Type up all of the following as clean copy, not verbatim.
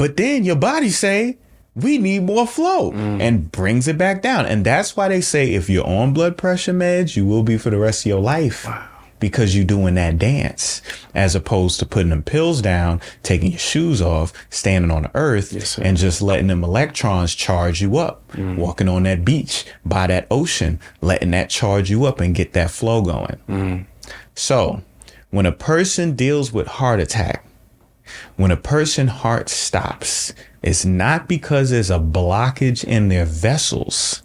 But then your body say, we need more flow and brings it back down. And that's why they say if you're on blood pressure meds, you will be for the rest of your life. Wow. Because you're doing that dance as opposed to putting them pills down, taking your shoes off, standing on the earth and just letting them electrons charge you up. Walking on that beach by that ocean, letting that charge you up and get that flow going. So when a person deals with heart attack, when a person's heart stops, it's not because there's a blockage in their vessels.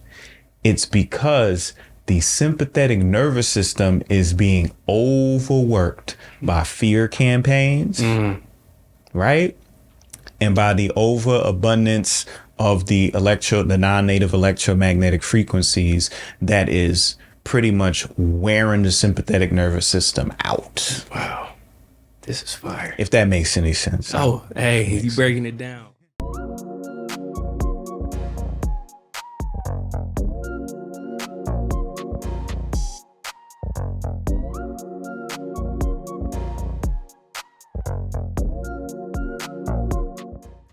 It's because the sympathetic nervous system is being overworked by fear campaigns, right? And by the overabundance of the non-native electromagnetic frequencies that is pretty much wearing the sympathetic nervous system out. Wow. This is fire. If that makes any sense. Oh, hey, you breaking it down.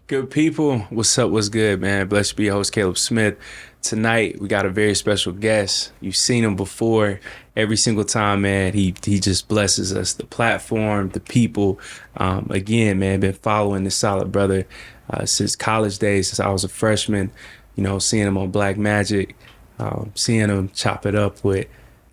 Good people, what's up, what's good, man? Blessed be your host, Caleb Smith. Tonight, we got a very special guest. You've seen him before. Every single time, man, he just blesses us. The platform, the people. Again, man, been following this solid brother since college days, since I was a freshman. You know, seeing him on Black Magic, seeing him chop it up with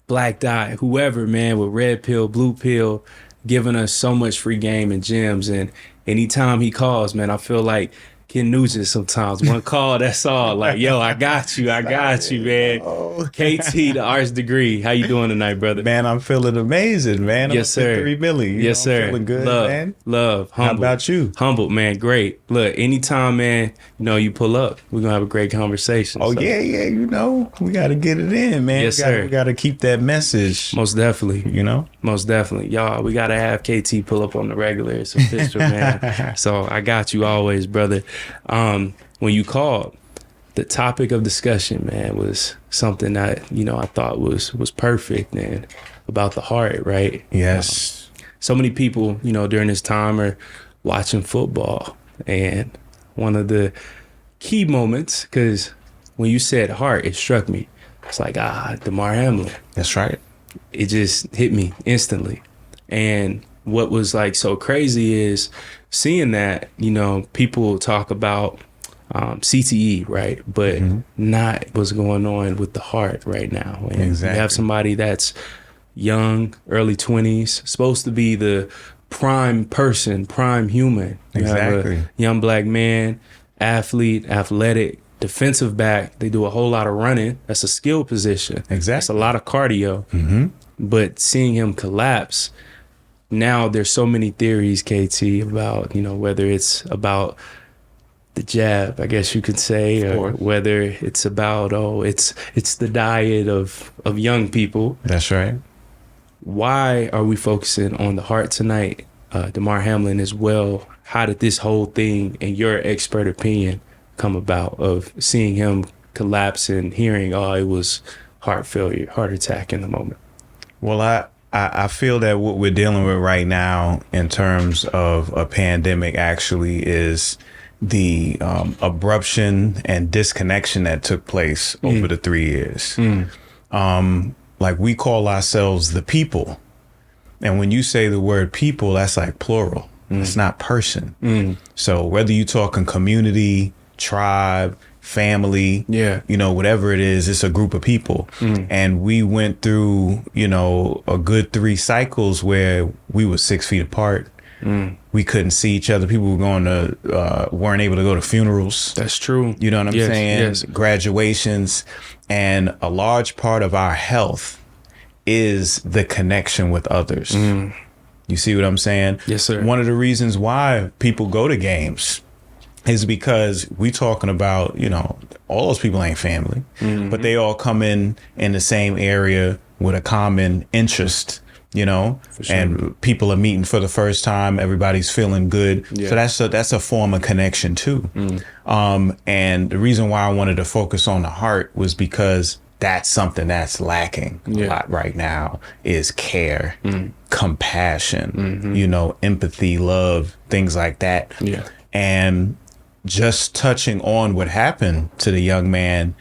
Black Dot, whoever, man, with Red Pill, Blue Pill, giving us so much free game and gems. And anytime he calls, man, I feel like Ken Nugent sometimes. One call, that's all. Like, yo, I got you, man. KT, the arts degree. How you doing tonight, brother? Man, I'm feeling amazing, man. Yes, sir. 3 Milli. Yes, sir. Feeling good, man. Love. Humble. How about you? Humble, man. Great. Look, anytime, man, you know, you pull up, we're going to have a great conversation. Oh, so. yeah. You know, we got to get it in, man. Yes, sir. We got to keep that message. Most definitely. You know? Most definitely. Y'all, we got to have KT pull up on the regular. It's official, man. So I got you always, brother. When you called, the topic of discussion, man, was something that, you know, I thought was perfect, and about the heart, right? Yes. So many people, you know, during this time are watching football. And one of the key moments, because when you said heart, it struck me. It's like, Damar Hamlin. That's right. It just hit me instantly. And what was like so crazy is seeing that, you know, people talk about CTE, right? But not what's going on with the heart right now. And exactly. You have somebody that's young, early 20s, supposed to be the prime person, prime human. You exactly. have a young Black man, athlete, athletic, defensive back. They do a whole lot of running. That's a skill position. Exactly. That's a lot of cardio. But seeing him collapse, now there's so many theories, KT, about, you know, whether it's about the jab, I guess you could say, or whether it's about, it's the diet of young people. That's right. Why are we focusing on the heart tonight? Damar Hamlin as well. How did this whole thing, in your expert opinion, come about, of seeing him collapse and hearing, it was heart failure, heart attack in the moment? Well, I feel that what we're dealing with right now in terms of a pandemic actually is the abruption and disconnection that took place over the 3 years. Like, we call ourselves the people. And when you say the word people, that's like plural. It's not person. So whether you talking community, tribe, family, you know, whatever it is, it's a group of people. And we went through, you know, a good 3 cycles where we were 6 feet apart. We couldn't see each other. People were weren't able to go to funerals. That's true. You know what I'm saying? Yes. Graduations. And a large part of our health is the connection with others. You see what I'm saying? Yes, sir. One of the reasons why people go to games is because we talking about, you know, all those people ain't family, but they all come in the same area with a common interest, you know, sure. And people are meeting for the first time. Everybody's feeling good. Yeah. So that's a form of connection too. And the reason why I wanted to focus on the heart was because that's something that's lacking a lot right now, is care, compassion, you know, empathy, love, things like that. Yeah. And just touching on what happened to the young man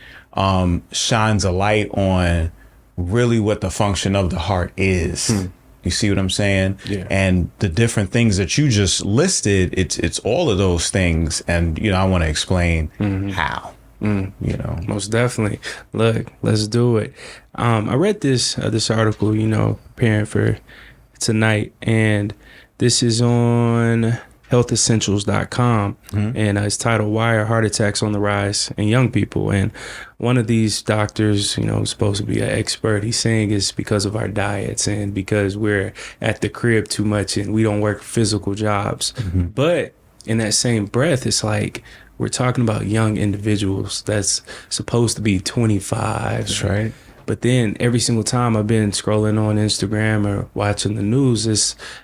shines a light on really what the function of the heart is. You see what I'm saying? Yeah. And the different things that you just listed, it's all of those things. And, I want to explain how, Most definitely. Look, let's do it. I read this article, preparing for tonight, and this is on healthessentials.com, and it's titled "Why Are Heart Attacks on the Rise in Young People?" And one of these doctors, supposed to be an expert, he's saying it's because of our diets and because we're at the crib too much and we don't work physical jobs. But in that same breath, it's like we're talking about young individuals that's supposed to be 25. That's right. But then every single time I've been scrolling on Instagram or watching the news,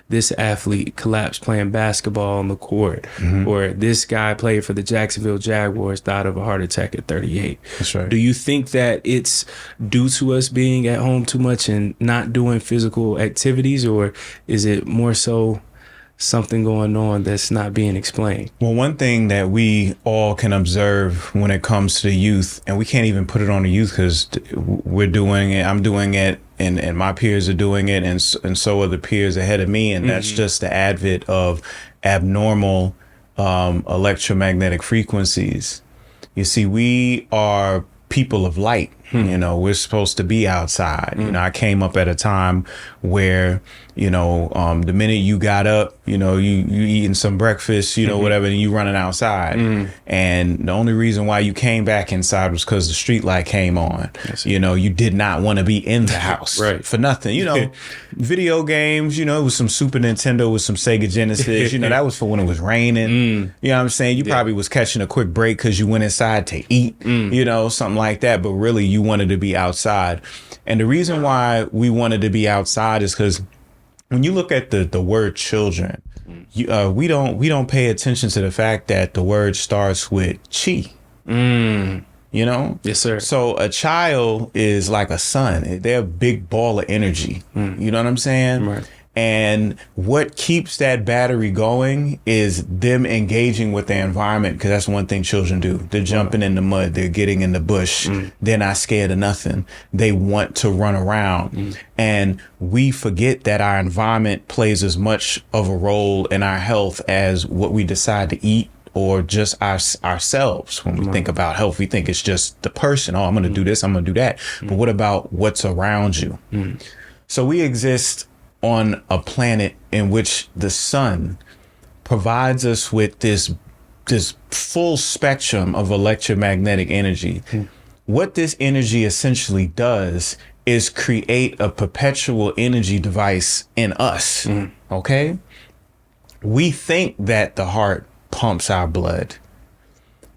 this athlete collapsed playing basketball on the court, or this guy played for the Jacksonville Jaguars, died of a heart attack at 38. That's right. Do you think that it's due to us being at home too much and not doing physical activities, or is it more so something going on that's not being explained? Well, one thing that we all can observe when it comes to the youth, and we can't even put it on the youth because we're doing it, I'm doing it, and my peers are doing it, and so are the peers ahead of me, and that's just the advent of abnormal electromagnetic frequencies. You see, we are people of light. We're supposed to be outside. I came up at a time where, the minute you got up, you eating some breakfast, whatever, and you running outside. And the only reason why you came back inside was because the street light came on. You did not want to be in the house for nothing. Video games, it was some Super Nintendo with some Sega Genesis, that was for when it was raining. You know what I'm saying? You probably was catching a quick break because you went inside to eat, something like that. But really, you wanted to be outside. And the reason why we wanted to be outside is because when you look at the word children, we don't pay attention to the fact that the word starts with chi. Yes, sir. So a child is like a sun. They're a big ball of energy. You know what I'm saying? Right. And what keeps that battery going is them engaging with the environment, because that's one thing children do. They're jumping in the mud. They're getting in the bush. They're not scared of nothing. They want to run around. And we forget that our environment plays as much of a role in our health as what we decide to eat, or just ourselves. When we think about health, we think it's just the person. Oh, I'm going to do this, I'm going to do that. But what about what's around you? So we exist on a planet in which the sun provides us with this full spectrum of electromagnetic energy. What this energy essentially does is create a perpetual energy device in us. Okay? We think that the heart pumps our blood,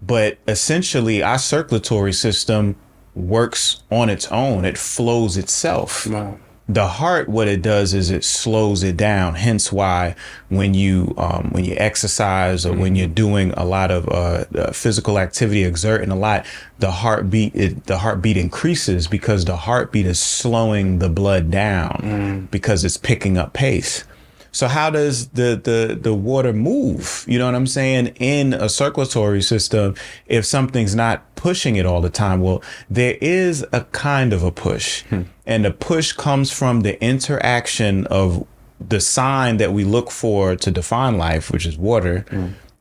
but essentially our circulatory system works on its own. It flows itself. Wow. The heart, what it does is it slows it down. Hence why when you exercise, or when you're doing a lot of physical activity, exerting a lot, the heartbeat increases, because the heartbeat is slowing the blood down because it's picking up pace. So how does the water move? You know what I'm saying? In a circulatory system, if something's not pushing it all the time, well, there is a kind of a push. And the push comes from the interaction of the sign that we look for to define life, which is water,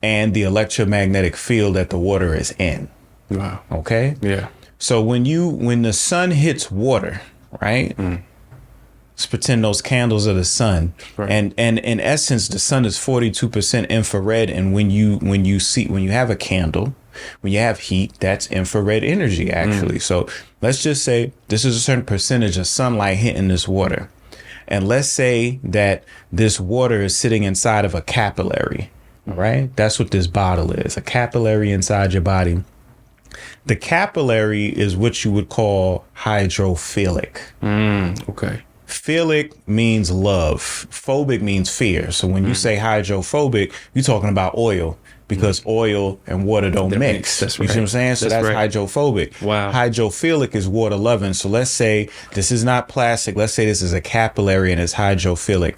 and the electromagnetic field that the water is in. Wow. Okay? Yeah. So when the sun hits water, right? Let's pretend those candles are the sun. Right. And in essence, the sun is 42% infrared. And when you have a candle, when you have heat, that's infrared energy, actually. So let's just say this is a certain percentage of sunlight hitting this water. And let's say that this water is sitting inside of a capillary. All right. That's what this bottle is, a capillary inside your body. The capillary is what you would call hydrophilic. Okay. Philic means love. Phobic means fear. So when you say hydrophobic, you're talking about oil, because oil and water don't mix. That's You see what I'm saying? So that's right. hydrophobic. Wow. Hydrophilic is water loving. So let's say this is not plastic. Let's say this is a capillary and it's hydrophilic.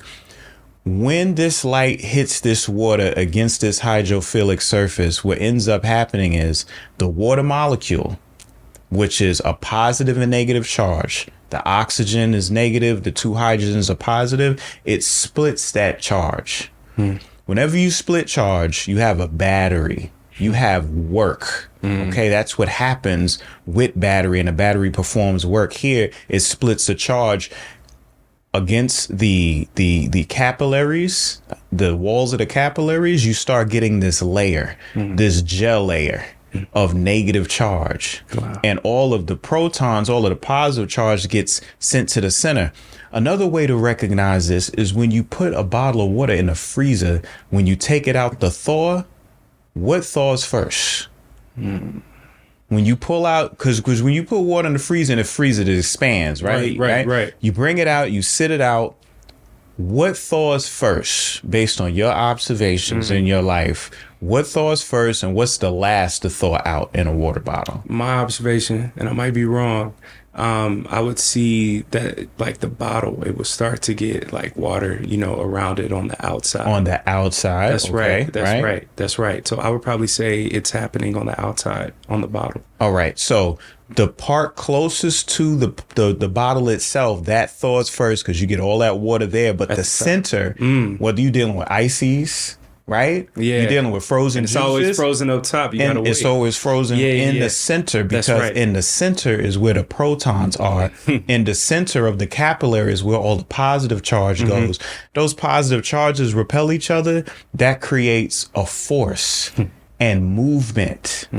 when this light hits this water against this hydrophilic surface, what ends up happening is the water molecule, which is a positive and negative charge. The oxygen is negative, the two hydrogens are positive. It splits that charge. Whenever you split charge, you have a battery. You have work. Okay, that's what happens with battery, and a battery performs work. Here, it splits the charge against the capillaries, the walls of the capillaries. You start getting this layer, this gel layer of negative charge. Wow. And all of the protons, all of the positive charge gets sent to the center. Another way to recognize this is when you put a bottle of water in a freezer, when you take it out to thaw, what thaws first? When you pull out, because when you put water in the freezer, it expands, right? Right. You bring it out, you sit it out. What thaws first, based on your observations in your life? What thaws first, and what's the last to thaw out in a water bottle? My observation, and I might be wrong, I would see that like the bottle, it would start to get like water, around it on the outside. On the outside. That's okay, right. That's right. So I would probably say it's happening on the outside, on the bottle. All right. So the part closest to the bottle itself, that thaws first because you get all that water there. But the center, whether you're dealing with ices, right? Yeah. You're dealing with frozen It's juices. always frozen up top. You gotta And wait. it's always frozen in the center, because in the center is where the protons are. In the center of the capillary is where all the positive charge goes. Those positive charges repel each other. That creates a force and movement.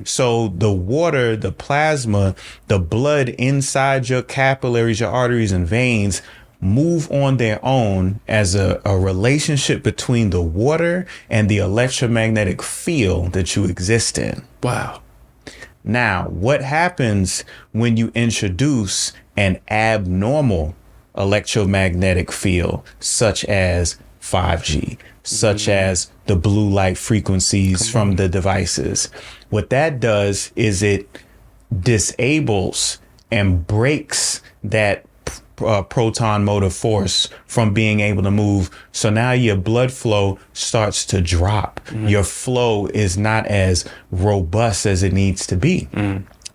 So the water, the plasma, the blood inside your capillaries, your arteries and veins move on their own as a relationship between the water and the electromagnetic field that you exist in. Wow. Now, what happens when you introduce an abnormal electromagnetic field, such as 5G, such as the blue light frequencies from the devices? What that does is it disables and breaks that proton motive force from being able to move. So now your blood flow starts to drop. Your flow is not as robust as it needs to be.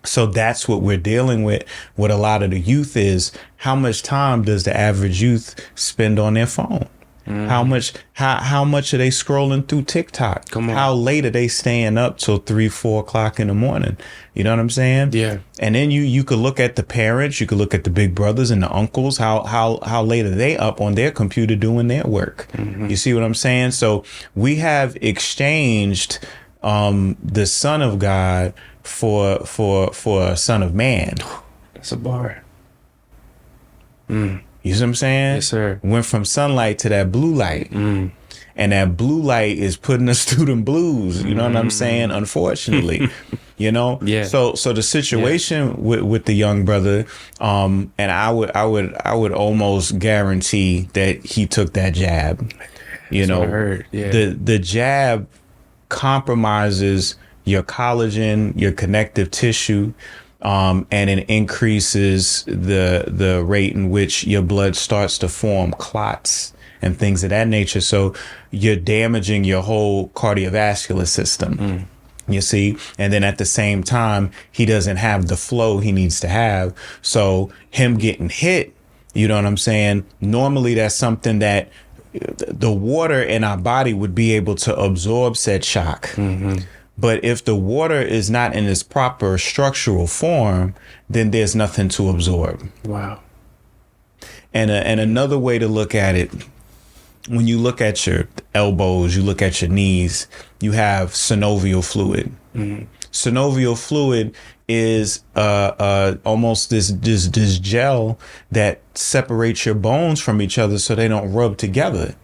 So that's what we're dealing with a lot of the youth is, how much time does the average youth spend on their phone? How much are they scrolling through TikTok? Come on. How late are they staying up till 3-4 o'clock in the morning? You know what I'm saying? Yeah. And then you could look at the parents, you could look at the big brothers and the uncles. How late are they up on their computer doing their work? You see what I'm saying? So we have exchanged the Son of God for a Son of Man. That's a bar. You see what I'm saying? Yes, sir. Went from sunlight to that blue light. And that blue light is putting us through them blues. You know what I'm saying? Unfortunately, Yeah. So the situation with the young brother, and I would almost guarantee that he took that jab. That's what I heard. Yeah. The jab compromises your collagen, your connective tissue. And it increases the rate in which your blood starts to form clots and things of that nature. So you're damaging your whole cardiovascular system. You see, and then at the same time, he doesn't have the flow he needs to have. So him getting hit, you know what I'm saying? Normally, that's something that the water in our body would be able to absorb said shock. But if the water is not in its proper structural form, then there's nothing to absorb. Wow. And another way to look at it, when you look at your elbows, you look at your knees, you have synovial fluid. Synovial fluid is almost this gel that separates your bones from each other so they don't rub together.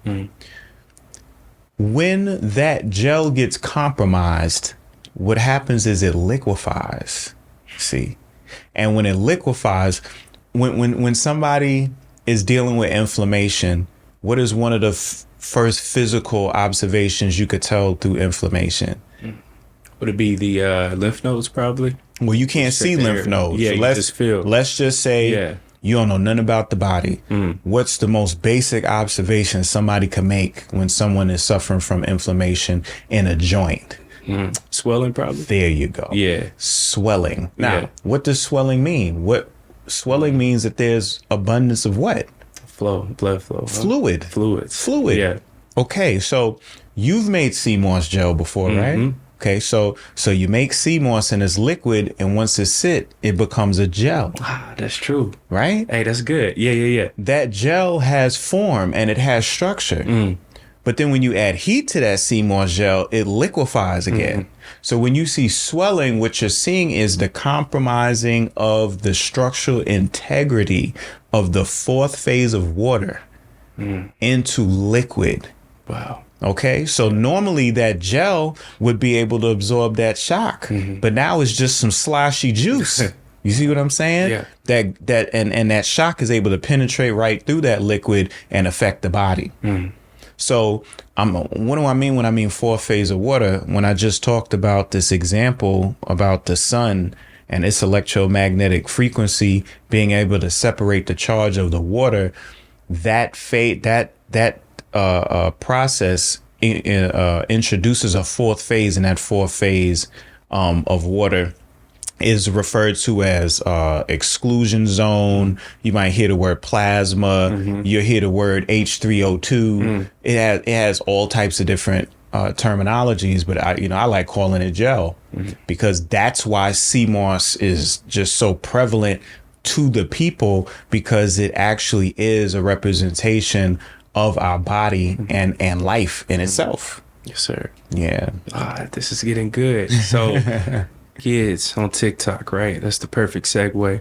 When that gel gets compromised, what happens is it liquefies. See, and when it liquefies, when somebody is dealing with inflammation, what is one of the first physical observations you could tell through inflammation? Would it be the lymph nodes probably? Well, you can't see lymph nodes. Yeah, so you just feel. Let's just say You don't know nothing about the body. What's the most basic observation somebody can make when someone is suffering from inflammation in a joint? Swelling, probably. There you go. Yeah. Swelling. Now, Yeah. what does swelling mean? What swelling means that there's abundance of what? Blood flow. Fluid. Fluid. Yeah. Okay, so you've made sea moss gel before, right? Okay, so you make sea moss and it's liquid, and once it's sit, it becomes a gel, Ah, that's true. right? Hey, that's good. Yeah. That gel has form and it has structure. But then when you add heat to that sea moss gel, it liquefies again. So when you see swelling, what you're seeing is the compromising of the structural integrity of the fourth phase of water into liquid. Wow. Okay, so normally that gel would be able to absorb that shock, but now it's just some sloshy juice. You see what I'm saying? Yeah. And that shock is able to penetrate right through that liquid and affect the body. So what do I mean when I mean fourth phase of water? When I just talked about this example about the sun and its electromagnetic frequency being able to separate the charge of the water, that process introduces a fourth phase, and that fourth phase of water is referred to as exclusion zone. You might hear the word plasma. You'll hear the word H3O2. It has all types of different terminologies, but I like calling it gel because that's why sea moss is just so prevalent to the people, because it actually is a representation of our body and life in itself. Yes, sir. Yeah. This is getting good. So kids on TikTok, right? That's the perfect segue.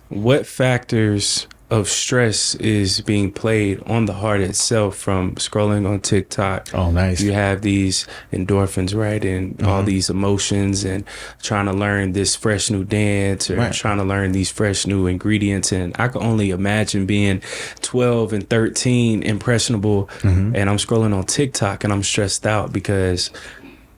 What factors of stress is being played on the heart itself from scrolling on TikTok? Oh, nice. You have these endorphins, right? And all these emotions and trying to learn this fresh new dance or trying to learn these fresh new ingredients. And I can only imagine being 12 and 13, impressionable, and I'm scrolling on TikTok and I'm stressed out because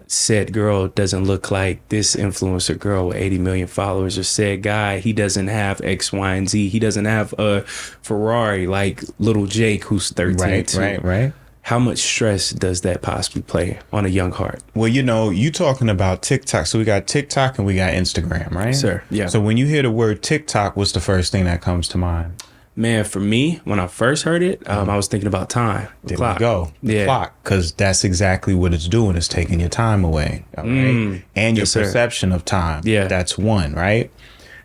said girl doesn't look like this influencer girl with 80 million followers, or said guy, he doesn't have X, Y, and Z. He doesn't have a Ferrari like little Jake who's 13 too. Right. How much stress does that possibly play on a young heart? Well, you talking about TikTok. So we got TikTok and we got Instagram, right? Sir, yeah. So when you hear the word TikTok, what's the first thing that comes to mind? Man, for me, when I first heard it, I was thinking about time. The clock. We go. The clock. Because that's exactly what it's doing. It's taking your time away. All right. And your perception of time. Yeah. That's one, right?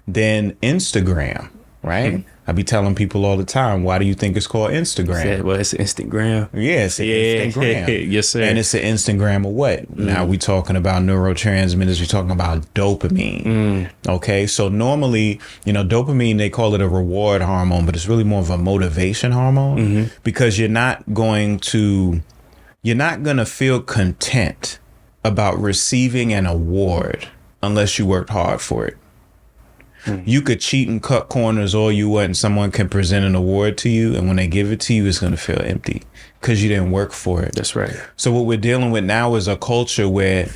Then Instagram, right? I be telling people all the time, why do you think it's called Instagram? Well, it's Instagram. Yeah, it's an Instagram. Yes, sir. And it's an Instagram of what? Now we talking about neurotransmitters. We talking about dopamine. Okay, so normally, dopamine, they call it a reward hormone, but it's really more of a motivation hormone because you're not going to feel content about receiving an award unless you worked hard for it. You could cheat and cut corners all you want, and someone can present an award to you, and when they give it to you, it's going to feel empty because you didn't work for it. That's right. So what we're dealing with now is a culture where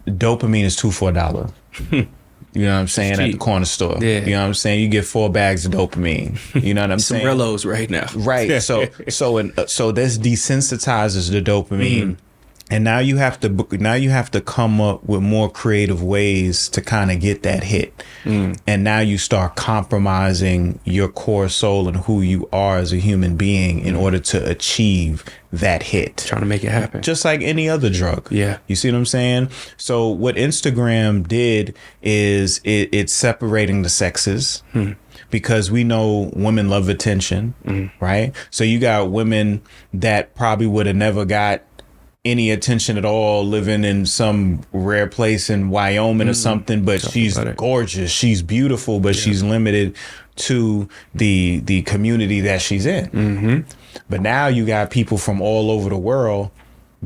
dopamine is $2 for $1. You know what I'm saying? At the corner store. Yeah. You know what I'm saying? You get 4 bags of dopamine. You know what I'm saying? Some Rellos right now. Right. So this desensitizes the dopamine. And now you have to come up with more creative ways to kind of get that hit. And now you start compromising your core soul and who you are as a human being in order to achieve that hit. Trying to make it happen. Just like any other drug. Yeah. You see what I'm saying? So what Instagram did is it's separating the sexes. Because we know women love attention, right? So you got women that probably would have never got any attention at all, living in some rare place in Wyoming or something, but she's gorgeous, she's beautiful, but she's limited to the community that she's in. But now you got people from all over the world,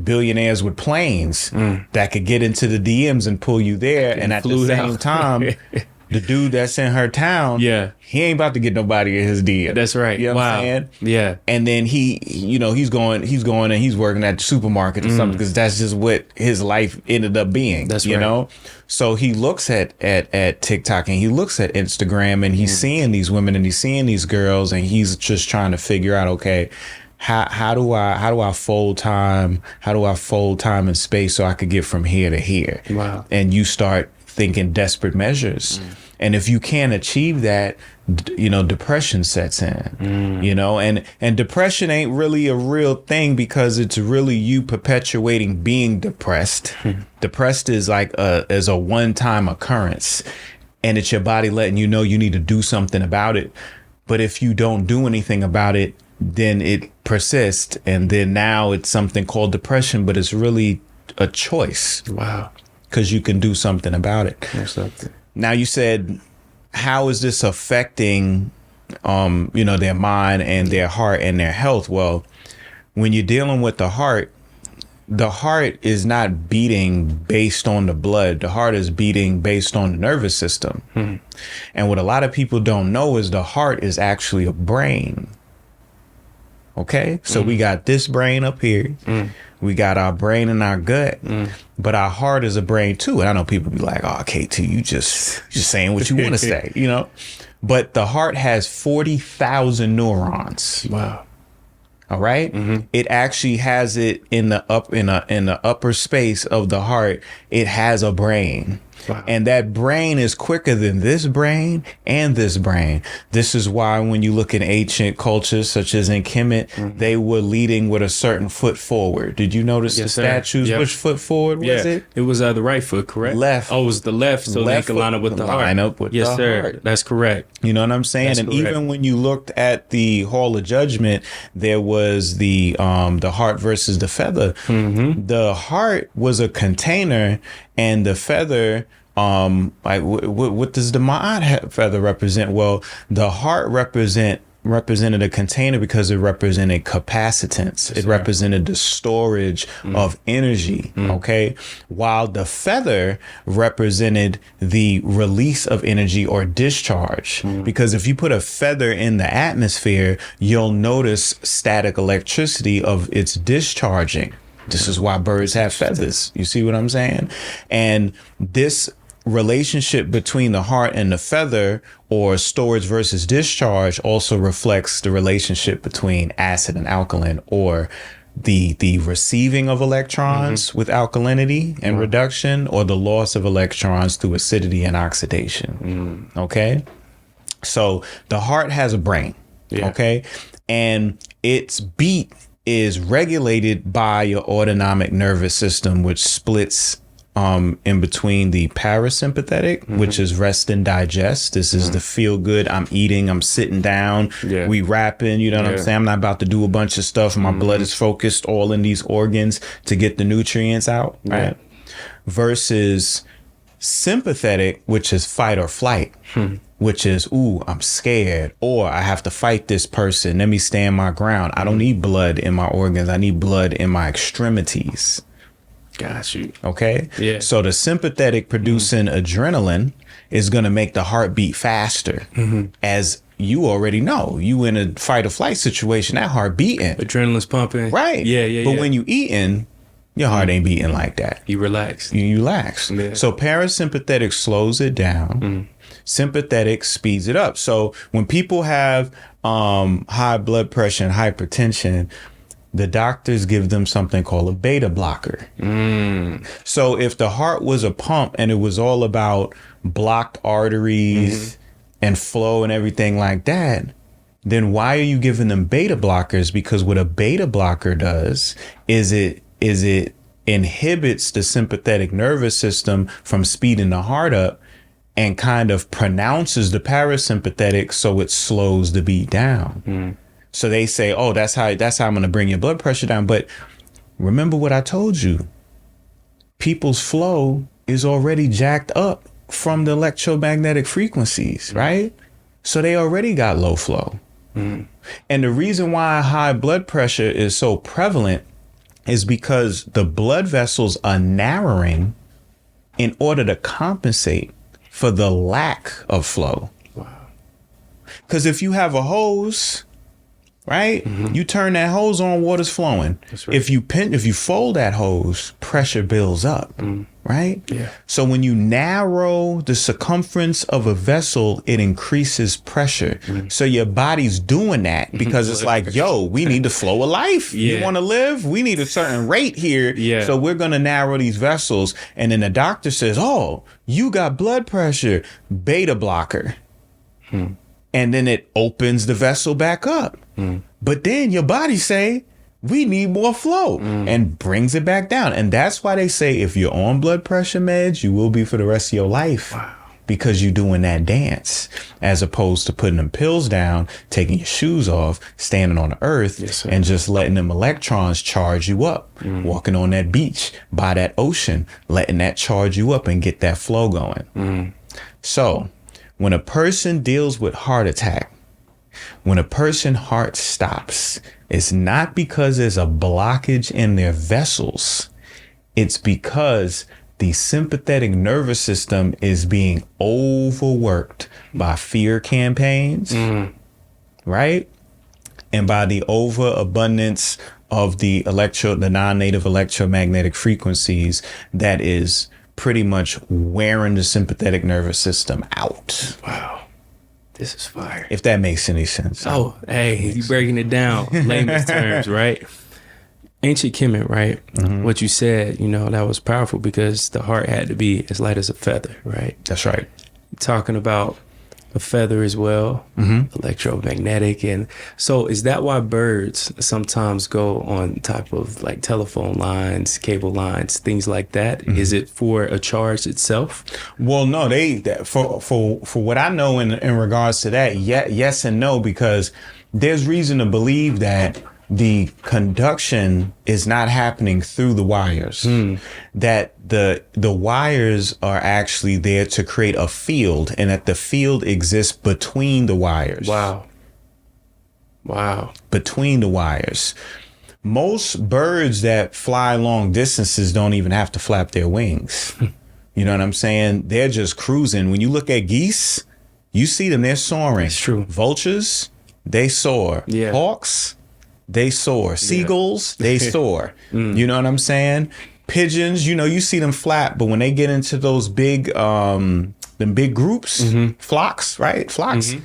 billionaires with planes that could get into the DMs and pull you there, and at the same time the dude that's in her town, Yeah. he ain't about to get nobody in his DM. That's right. You know what I'm saying? Yeah. And then he, he's going and he's working at the supermarket or something because that's just what his life ended up being. That's you right. know? So he looks at TikTok and he looks at Instagram and he's seeing these women and he's seeing these girls and he's just trying to figure out, okay, how do I fold time and space so I could get from here to here? Wow. And you start thinking desperate measures. And if you can't achieve that, depression sets in, and depression ain't really a real thing because it's really you perpetuating being depressed. Depressed is like a one-time occurrence and it's your body letting you know you need to do something about it. But if you don't do anything about it, then it persists. And then now it's something called depression, but it's really a choice. Wow. Because you can do something about it. Now you said, how is this affecting, their mind and their heart and their health? Well, when you're dealing with the heart is not beating based on the blood. The heart is beating based on the nervous system. And what a lot of people don't know is the heart is actually a brain. Okay, so we got this brain up here. We got our brain in our gut, but our heart is a brain too. And I know people be like, "Oh, KT, you just saying what you want to say," But the heart has 40,000 neurons. Wow. All right. It actually has it in the upper space of the heart. It has a brain. Wow. And that brain is quicker than this brain and this brain. This is why when you look in ancient cultures, such as in Kemet, they were leading with a certain foot forward. Did you notice the statues? Yep. Which foot forward was it? It was the right foot, correct? Left. Oh, it was the left, so they could line up with the heart. Line up with the heart. Yes, sir. That's correct. You know what I'm saying? That's correct. Even when you looked at the Hall of Judgment, there was the heart versus the feather. The heart was a container, and the feather, what does the Ma'at feather represent? Well, the heart represented a container because it represented capacitance. It represented the storage of energy. Okay. While the feather represented the release of energy or discharge. Because if you put a feather in the atmosphere, you'll notice static electricity of its discharging. This is why birds have feathers. You see what I'm saying? And this relationship between the heart and the feather, or storage versus discharge, also reflects the relationship between acid and alkaline, or the receiving of electrons with alkalinity and reduction, or the loss of electrons through acidity and oxidation. Okay. So the heart has a brain. Okay. And its beat is regulated by your autonomic nervous system, which splits in between the parasympathetic, which is rest and digest. This is the feel good. I'm eating, I'm sitting down, we rapping, you know what I'm saying? I'm not about to do a bunch of stuff. My blood is focused all in these organs to get the nutrients out, right? Versus sympathetic, which is fight or flight, which is, ooh, I'm scared, or I have to fight this person. Let me stand my ground. I don't need blood in my organs. I need blood in my extremities. Got you. Okay. Yeah. So the sympathetic producing adrenaline is going to make the heart beat faster. As you already know, you in a fight or flight situation, that heart beating. Adrenaline's pumping. Right. Yeah. But when you eating, your heart ain't beating like that. You relax. You relax. Yeah. So parasympathetic slows it down. Sympathetic speeds it up. So when people have high blood pressure and hypertension, the doctors give them something called a beta blocker. So if the heart was a pump and it was all about blocked arteries and flow and everything like that, then why are you giving them beta blockers? Because what a beta blocker does is it inhibits the sympathetic nervous system from speeding the heart up and kind of pronounces the parasympathetic, so it slows the beat down. So they say, oh, that's how I'm going to bring your blood pressure down. But remember what I told you. People's flow is already jacked up from the electromagnetic frequencies, right? So they already got low flow. And the reason why high blood pressure is so prevalent is because the blood vessels are narrowing in order to compensate for the lack of flow. Wow. Because if you have a hose, right, you turn that hose on, water's flowing. That's right. If you fold that hose, pressure builds up, right? Yeah. So when you narrow the circumference of a vessel, it increases pressure. So your body's doing that because it's like, yo, we need the flow of life. Yeah. You want to live? We need a certain rate here. Yeah. So we're going to narrow these vessels. And then the doctor says, oh, you got blood pressure, beta blocker. And then it opens the vessel back up. But then your body say, we need more flow and brings it back down. And that's why they say if you're on blood pressure meds, you will be for the rest of your life. Wow. Because you're doing that dance as opposed to putting them pills down, taking your shoes off, standing on the earth, Yes, sir. and just letting them electrons charge you up. Walking on that beach by that ocean, letting that charge you up and get that flow going. So when a person deals with heart attack, when a person's heart stops, it's not because there's a blockage in their vessels. It's because the sympathetic nervous system is being overworked by fear campaigns, right? And by the overabundance of the non-native electromagnetic frequencies that is pretty much wearing the sympathetic nervous system out. Wow. This is fire. If that makes any sense. Oh, hey, you breaking it down, layman's terms, right? Ancient Kemet, right? What you said, that was powerful because the heart had to be as light as a feather, right? That's right. Talking about a feather as well, electromagnetic. And so is that why birds sometimes go on top of like telephone lines, cable lines, things like that? Is it for a charge itself? Well, no, for what I know in regards to that, yes and no, because there's reason to believe that the conduction is not happening through the wires, that the wires are actually there to create a field, and that the field exists between the wires. Wow. Between the wires. Most birds that fly long distances don't even have to flap their wings. You know what I'm saying? They're just cruising. When you look at geese, you see them, they're soaring. It's true. Vultures, they soar. Yeah. Hawks, they soar. Seagulls, they soar. You know what I'm saying? Pigeons, you see them flap, but when they get into those big groups, flocks, right? Flocks.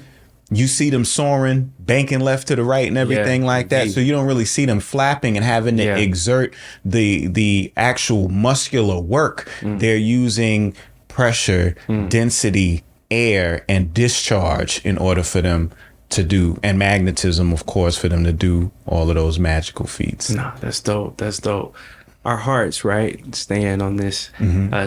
You see them soaring, banking left to the right and everything like that. So you don't really see them flapping and having to exert the actual muscular work. They're using pressure, density, air, and discharge in order for them to do, and magnetism, of course, for them to do all of those magical feats. No, that's dope. That's dope. Our hearts, right? Staying on this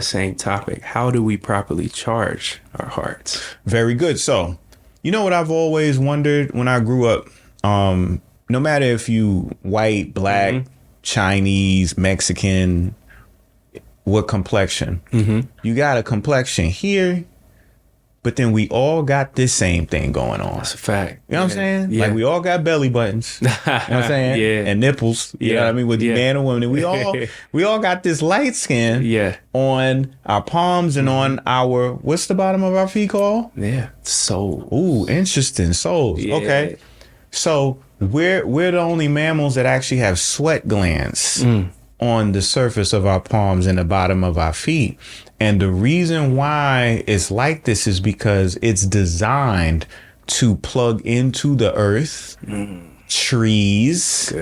same topic. How do we properly charge our hearts? Very good. So, you know what I've always wondered when I grew up? No matter if you white, black, Chinese, Mexican, what complexion? You got a complexion here, but then we all got this same thing going on. That's a fact. You know what I'm saying? Yeah. Like we all got belly buttons. You know what I'm saying? Yeah. And nipples. You know what I mean? With the man and woman. And we all got this light skin on our palms and on our, what's the bottom of our feet called? Yeah. Soul. Ooh, interesting. Soles. Yeah. Okay. So we're the only mammals that actually have sweat glands on the surface of our palms and the bottom of our feet. And the reason why it's like this is because it's designed to plug into the earth, trees,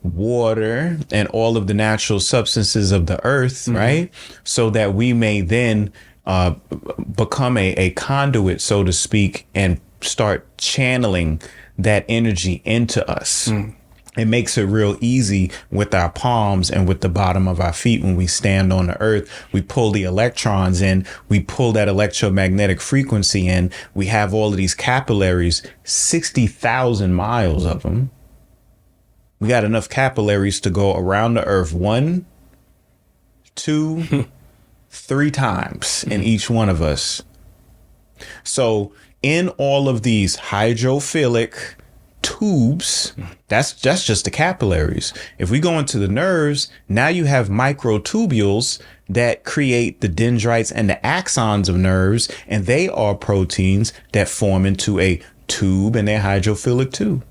water, and all of the natural substances of the earth, right? So that we may then become a conduit, so to speak, and start channeling that energy into us. It makes it real easy with our palms and with the bottom of our feet. When we stand on the earth, we pull the electrons in, we pull that electromagnetic frequency in. We have all of these capillaries, 60,000 miles of them. We got enough capillaries to go around the earth 1, 2, 3 times in each one of us. So in all of these hydrophilic tubes, that's just the capillaries. If we go into the nerves, now you have microtubules that create the dendrites and the axons of nerves, and they are proteins that form into a tube in their hydrophilic tube.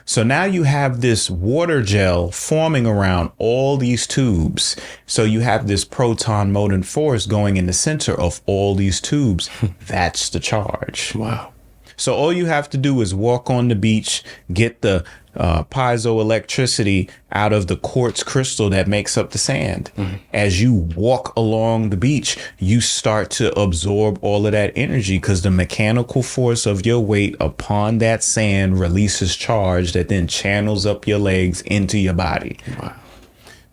So now you have this water gel forming around all these tubes. So you have this proton motive force going in the center of all these tubes. That's the charge. Wow. So all you have to do is walk on the beach, get the piezoelectricity out of the quartz crystal that makes up the sand. As you walk along the beach, you start to absorb all of that energy because the mechanical force of your weight upon that sand releases charge that then channels up your legs into your body. Wow.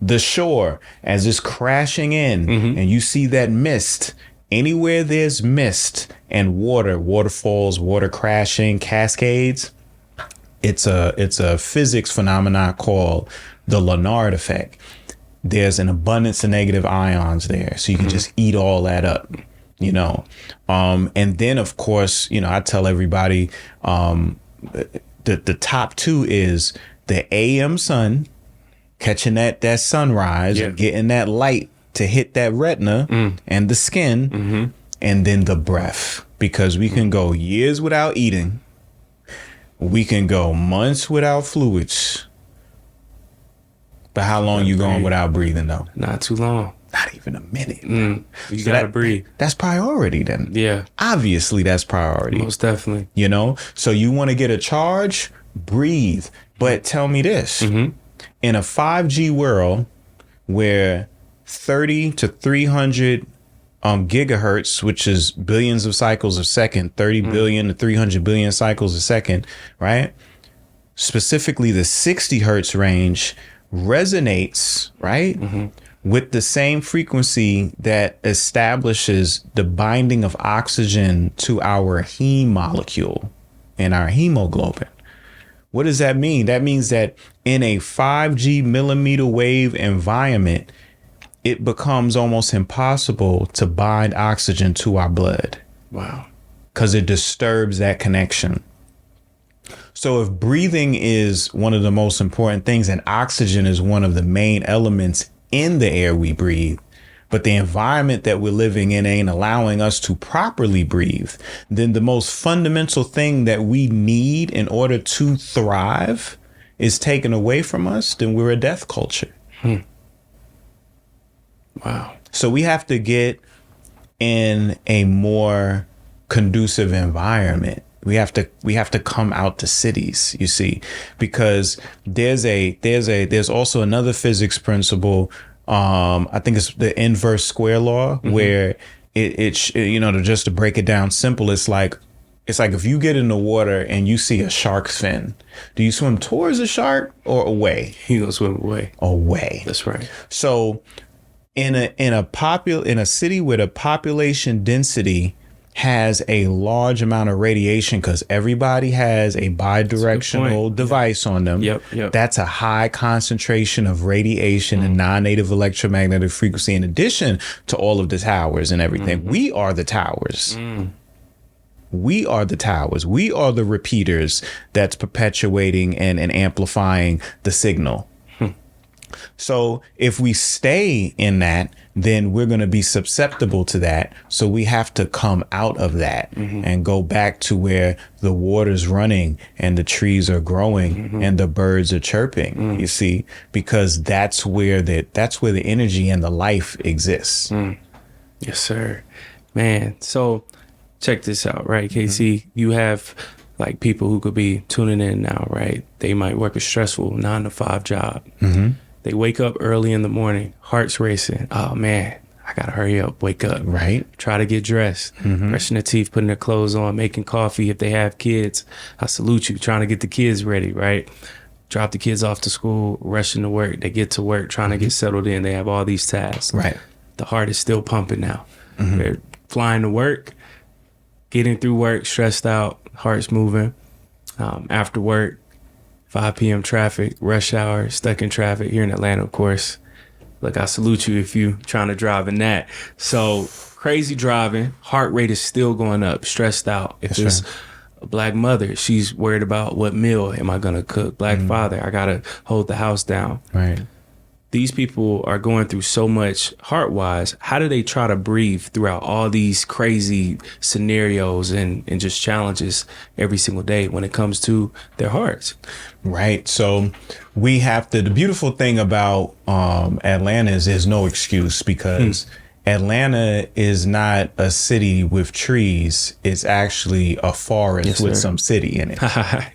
The shore, as it's crashing in and you see that mist, anywhere there's mist and waterfalls, water crashing, cascades, it's a physics phenomenon called the Leonard effect. There's an abundance of negative ions there, so you can just eat all that up, you know. And then of course, you know, I tell everybody the top two is the AM sun, catching that sunrise and getting that light to hit that retina and the skin, and then the breath, because we can go years without eating. We can go months without fluids. But how long you going without breathing though? Not too long. Not even a minute. You So gotta breathe. That's priority then. Yeah. Obviously that's priority. Most definitely. You know? So you want to get a charge? Breathe. But tell me this. In a 5G world where 30 to 300 gigahertz, which is billions of cycles a second, 30 billion to 300 billion cycles a second, right? Specifically the 60 hertz range resonates, right? With the same frequency that establishes the binding of oxygen to our heme molecule and our hemoglobin. What does that mean? That means that in a 5G millimeter wave environment, it becomes almost impossible to bind oxygen to our blood. Wow. Because it disturbs that connection. So if breathing is one of the most important things and oxygen is one of the main elements in the air we breathe, but the environment that we're living in ain't allowing us to properly breathe, then the most fundamental thing that we need in order to thrive is taken away from us, then we're a death culture. Wow. So we have to get in a more conducive environment. We have to come out to cities, you see, because there's also another physics principle. I think it's the inverse square law, where it you know, just to break it down simple, it's like if you get in the water and you see a shark's fin, do you swim towards the shark or away? You gonna swim away. Away. That's right. So in a city with a population density has a large amount of radiation, because everybody has a bidirectional device on them. Yep. That's a high concentration of radiation and non-native electromagnetic frequency, in addition to all of the towers and everything. We are the towers. We are the towers. We are the repeaters that's perpetuating and amplifying the signal. So if we stay in that, then we're going to be susceptible to that. So we have to come out of that and go back to where the water's running and the trees are growing and the birds are chirping, you see, because that's where the energy and the life exists. Yes, sir. Man, so check this out, right, KC? You have like people who could be tuning in now, right? They might work a stressful 9-to-5 job. They wake up early in the morning, heart's racing. Oh man, I gotta hurry up, wake up. Right. Try to get dressed, brushing their teeth, putting their clothes on, making coffee if they have kids. I salute you, trying to get the kids ready, right? Drop the kids off to school, rushing to work. They get to work, trying to get settled in. They have all these tasks. Right. The heart is still pumping now. They're flying to work, getting through work, stressed out, heart's moving. After work, 5 p.m. traffic, rush hour, stuck in traffic here in Atlanta, of course. Look, I salute you if you trying to drive in that. So crazy driving, heart rate is still going up, stressed out. If it's a black mother, she's worried about what meal am I going to cook. Black father, I got to hold the house down. Right. these people are going through so much heart-wise. How do they try to breathe throughout all these crazy scenarios and just challenges every single day when it comes to their hearts? Right. So we have to, the beautiful thing about Atlanta is there's no excuse, because Atlanta is not a city with trees. It's actually a forest with some city in it.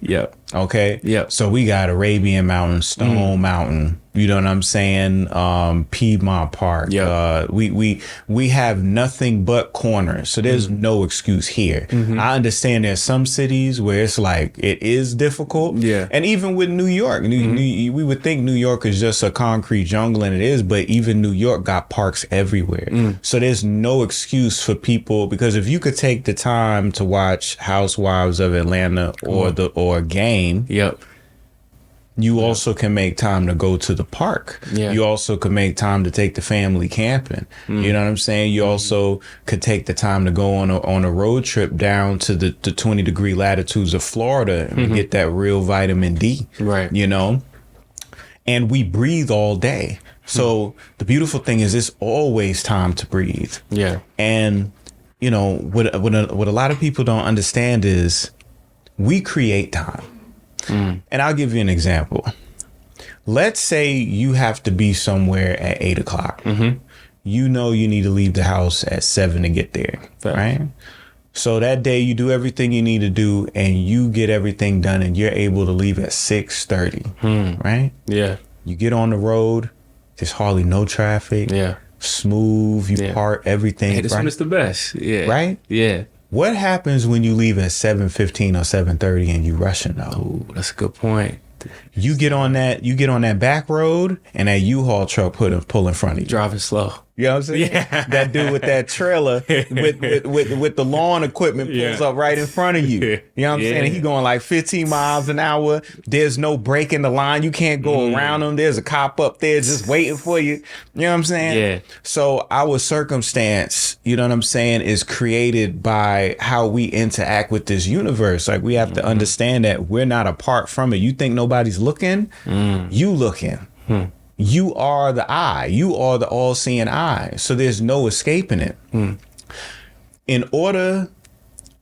Yep. Okay. Yep. So we got Arabian Mountain, Stone Mountain. You know what I'm saying? Piedmont Park. Yep. We have nothing but corners. So there's no excuse here. I understand there's some cities where it's like it is difficult. Yeah. And even with New York, we would think New York is just a concrete jungle, and it is, but even New York got parks everywhere. So there's no excuse for people, because if you could take the time to watch Housewives of Atlanta or a game, Yep. you also can make time to go to the park. Yeah. You also could make time to take the family camping. You know what I'm saying? You also could take the time to go on a road trip down to the 20-degree latitudes of Florida and get that real vitamin D. Right. You know? And we breathe all day. So the beautiful thing is it's always time to breathe. Yeah. And, you know, what a lot of people don't understand is we create time. And I'll give you an example. Let's say you have to be somewhere at 8 o'clock. You know you need to leave the house at 7 to get there, right? So that day you do everything you need to do, and you get everything done, and you're able to leave at 6:30, right? Yeah. You get on the road, there's hardly no traffic. Yeah. Smooth, you park everything. Hey, this one is the best. Yeah. Right? Yeah. What happens when you leave at 7:15 or 7:30 and you rushing though? Ooh, that's a good point. You get on that back road, and that U-Haul truck pull in front of you. Driving slow. You know what I'm saying? Yeah. That dude with that trailer with the lawn equipment pulls up right in front of you. You know what I'm saying? And he going like 15 miles an hour. There's no break in the line. You can't go around him. There's a cop up there just waiting for you. You know what I'm saying? Yeah. So our circumstance, you know what I'm saying, is created by how we interact with this universe. Like, we have to understand that we're not apart from it. You think nobody's looking? You looking. You are the eye. You are the all-seeing eye. So there's no escaping it. In order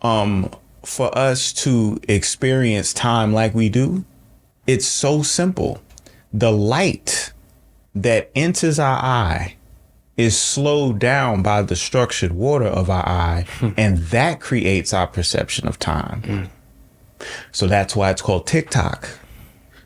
for us to experience time like we do, it's so simple. The light that enters our eye is slowed down by the structured water of our eye, and that creates our perception of time. So that's why it's called TikTok.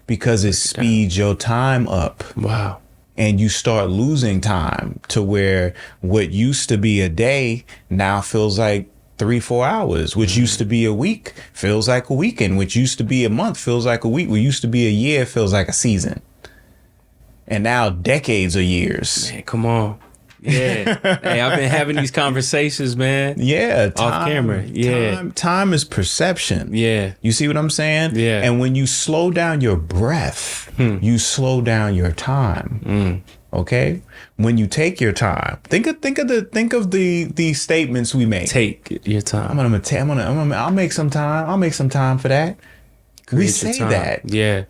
Because it speeds your time up. Wow. And you start losing time to where what used to be a day now feels like 3-4 hours, which used to be a week feels like a weekend, which used to be a month feels like a week, what used to be a year feels like a season. And now decades or years. Man, come on. Yeah. Hey, I've been having these conversations, man. Yeah. Off camera. Yeah. Time is perception. Yeah. You see what I'm saying? Yeah. And when you slow down your breath, you slow down your time. Okay? When you take your time, think of the statements we make. Take your time. I'll make some time. I'll make some time for that. We Create your say time. that. Yeah.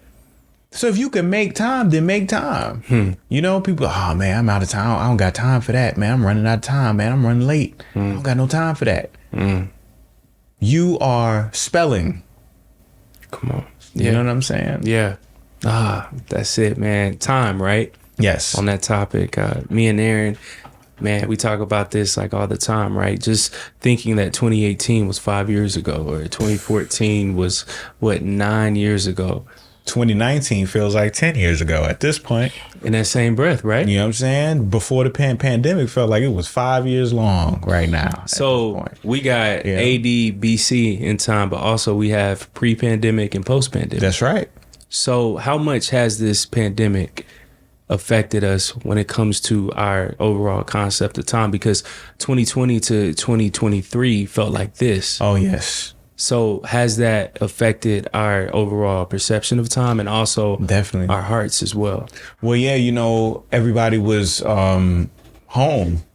So if you can make time, then make time. You know, people, oh man, I'm out of time. I don't got time for that, man. I'm running out of time, man. I'm running late. I don't got no time for that. You are spelling. Come on. You know what I'm saying? Yeah. That's it, man. Time, right? Yes. On that topic, me and Aaron, man, we talk about this like all the time, right? Just thinking that 2018 was 5 years ago, or 2014 was 9 years ago. 2019 feels like 10 years ago at this point. In that same breath, right? You know what I'm saying? Before the pandemic felt like it was 5 years long right now. So we got AD, BC in time, but also we have pre-pandemic and post-pandemic. That's right. So how much has this pandemic affected us when it comes to our overall concept of time? Because 2020 to 2023 felt like this. Oh, yes. So has that affected our overall perception of time, and also definitely our hearts as well? Well, yeah, you know, everybody was home.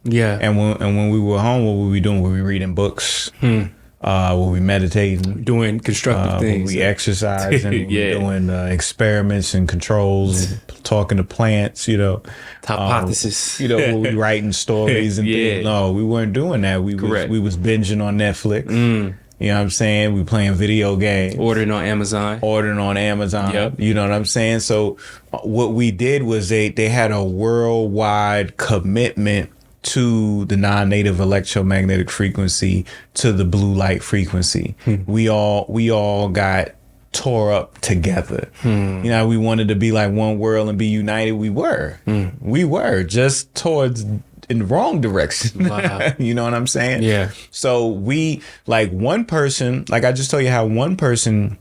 Yeah. And when we were home, what were we doing? Were we reading books? where we meditating, Doing constructive where things. we exercising, Yeah. doing experiments and controls, talking to plants, Hypothesis. where we writing stories and Yeah. things. No, we weren't doing that. We was binging on Netflix. You know what I'm saying? We playing video games. Ordering on Amazon. Yep. You know what I'm saying? So what we did was they had a worldwide commitment to the non-native electromagnetic frequency, to the blue light frequency. We all got tore up together. We wanted to be like one world and be united. We were just towards in the wrong direction. Wow. You know what I'm saying? Yeah. So we, like, one person, like I just told you how one person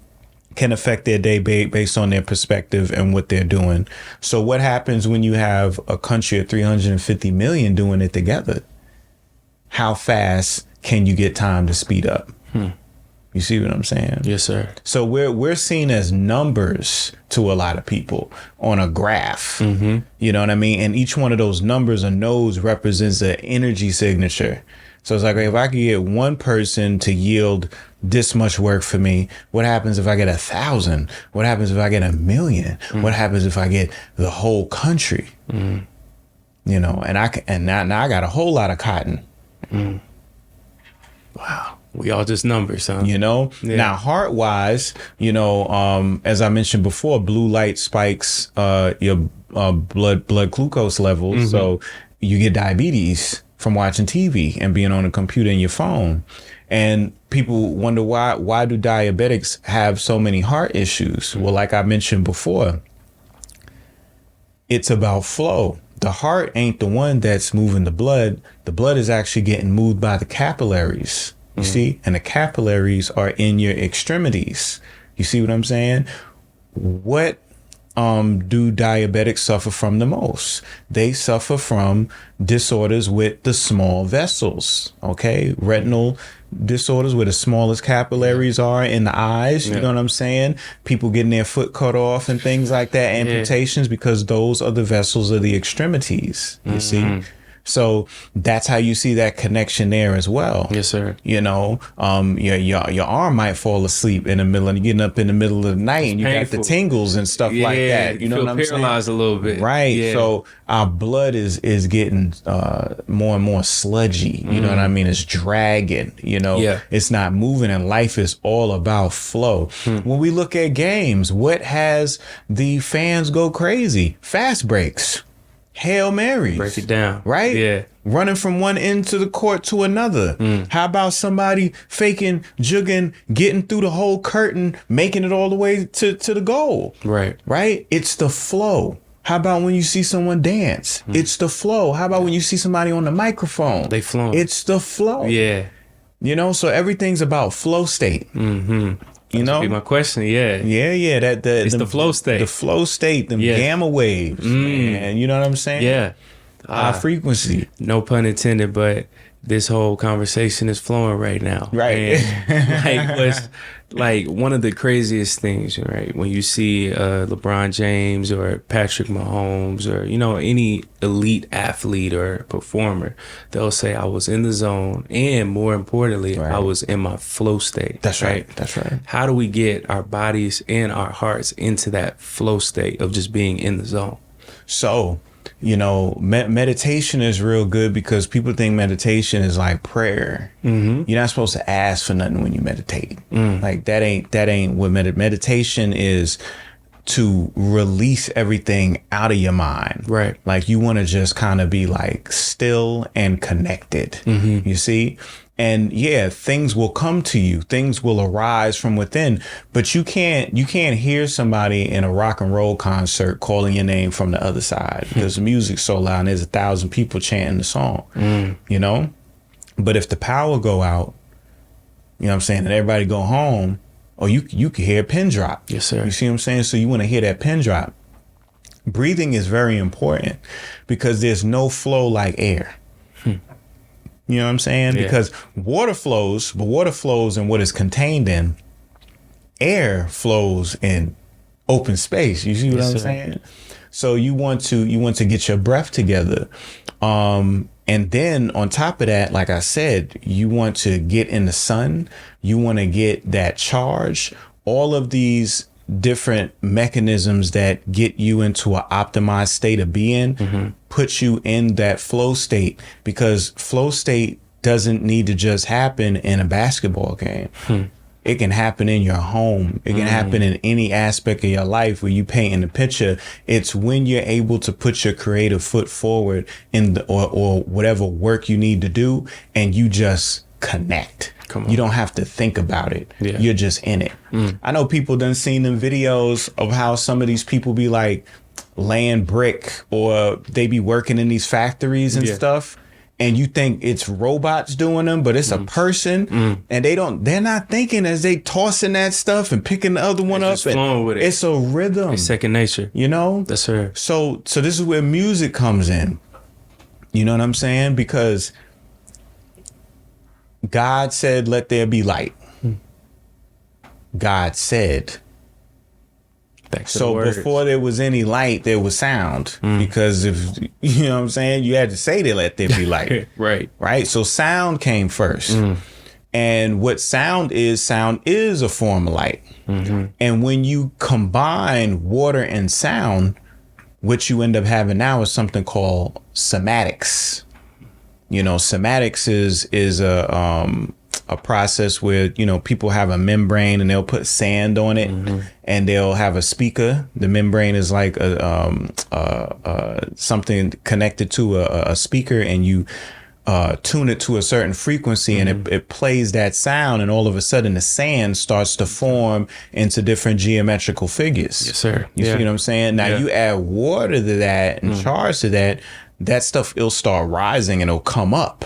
can affect their day based on their perspective and what they're doing. So what happens when you have a country of 350 million doing it together? How fast can you get time to speed up? You see what I'm saying? Yes, sir. So we're seen as numbers to a lot of people on a graph. You know what I mean? And each one of those numbers or nodes represents an energy signature. So it's like, if I could get one person to yield this much work for me, what happens if I get 1,000? What happens if I get 1,000,000? What happens if I get the whole country? And now I got a whole lot of cotton. Wow. We all just numbers, huh? Yeah. Now, heart wise, as I mentioned before, blue light spikes your blood glucose levels. So you get diabetes from watching TV and being on a computer and your phone. And people wonder why do diabetics have so many heart issues? Well, like I mentioned before, it's about flow. The heart ain't the one that's moving the blood. The blood is actually getting moved by the capillaries. You see? And the capillaries are in your extremities. You see what I'm saying? What do diabetics suffer from the most? They suffer from disorders with the small vessels, okay? Retinal disorders where the smallest capillaries are in the eyes, you know what I'm saying? People getting their foot cut off and things like that, amputations, because those are the vessels of the extremities, you see? So that's how you see that connection there as well. Yes, sir. Your arm might fall asleep in the middle, and you're getting up in the middle of the night, and you got the tingles and stuff like that. You know what I'm saying? Paralyzed a little bit, right? Yeah. So our blood is getting more and more sludgy. You know what I mean? It's dragging. It's not moving, and life is all about flow. When we look at games, what has the fans go crazy? Fast breaks. Hail Marys. Break it down. Right? Yeah. Running from one end to the court to another. How about somebody faking, jugging, getting through the whole curtain, making it all the way to the goal? Right. Right? It's the flow. How about when you see someone dance? It's the flow. How about when you see somebody on the microphone? They flowing. It's the flow. Yeah. So everything's about flow state. Be my question. Yeah. Yeah. It's the flow state. The flow state, them gamma waves, man. You know what I'm saying? Yeah. High frequency. No pun intended, but this whole conversation is flowing right now. Right. And what's one of the craziest things, right? When you see LeBron James or Patrick Mahomes or, any elite athlete or performer, they'll say, I was in the zone. And more importantly, I was in my flow state. That's right. That's right. How do we get our bodies and our hearts into that flow state of just being in the zone? So, meditation is real good because people think meditation is like prayer. You're not supposed to ask for nothing when you meditate. Like that ain't what meditation is. To release everything out of your mind. Right. Like you want to just kind of be like still and connected. You see? And things will come to you. Things will arise from within, but you can't hear somebody in a rock and roll concert calling your name from the other side because the music's so loud and there's 1,000 people chanting the song, But if the power go out, and everybody go home, or you can hear a pin drop. Yes, sir. You see what I'm saying? So you want to hear that pin drop. Breathing is very important because there's no flow like air. You know what I'm saying? Yeah. Because water flows, but water flows in what it's contained in. Air flows in open space. You see what I'm saying? So you want to get your breath together. And And then on top of that, like I said, you want to get in the sun. You want to get that charge. All of these different mechanisms that get you into an optimized state of being, put you in that flow state, because flow state doesn't need to just happen in a basketball game. It can happen in your home. It can happen in any aspect of your life where you painting the picture. It's when you're able to put your creative foot forward in the, or whatever work you need to do, and you just connect. You don't have to think about it. You're just in it. I know people done seen them videos of how some of these people be like laying brick, or they be working in these factories and stuff. And you think it's robots doing them, but it's a person, and they're not thinking as they tossing that stuff and picking the other one up. Flowing with it. It's a rhythm. It's second nature. You know? That's her. So this is where music comes in. You know what I'm saying? Because God said, let there be light. God said. So before there was any light, there was sound, because if you know what I'm saying, you had to say to let there be light. Right. So sound came first. And what sound is a form of light. And when you combine water and sound, what you end up having now is something called somatics. You know, somatics is a process where, you know, people have a membrane and they'll put sand on it, and they'll have a speaker. The membrane is like something connected to a speaker, and you tune it to a certain frequency, and it plays that sound, and all of a sudden the sand starts to form into different geometrical figures. Yes, sir. You see what I'm saying? Now you add water to that and charge to that, that stuff, it'll start rising and it'll come up.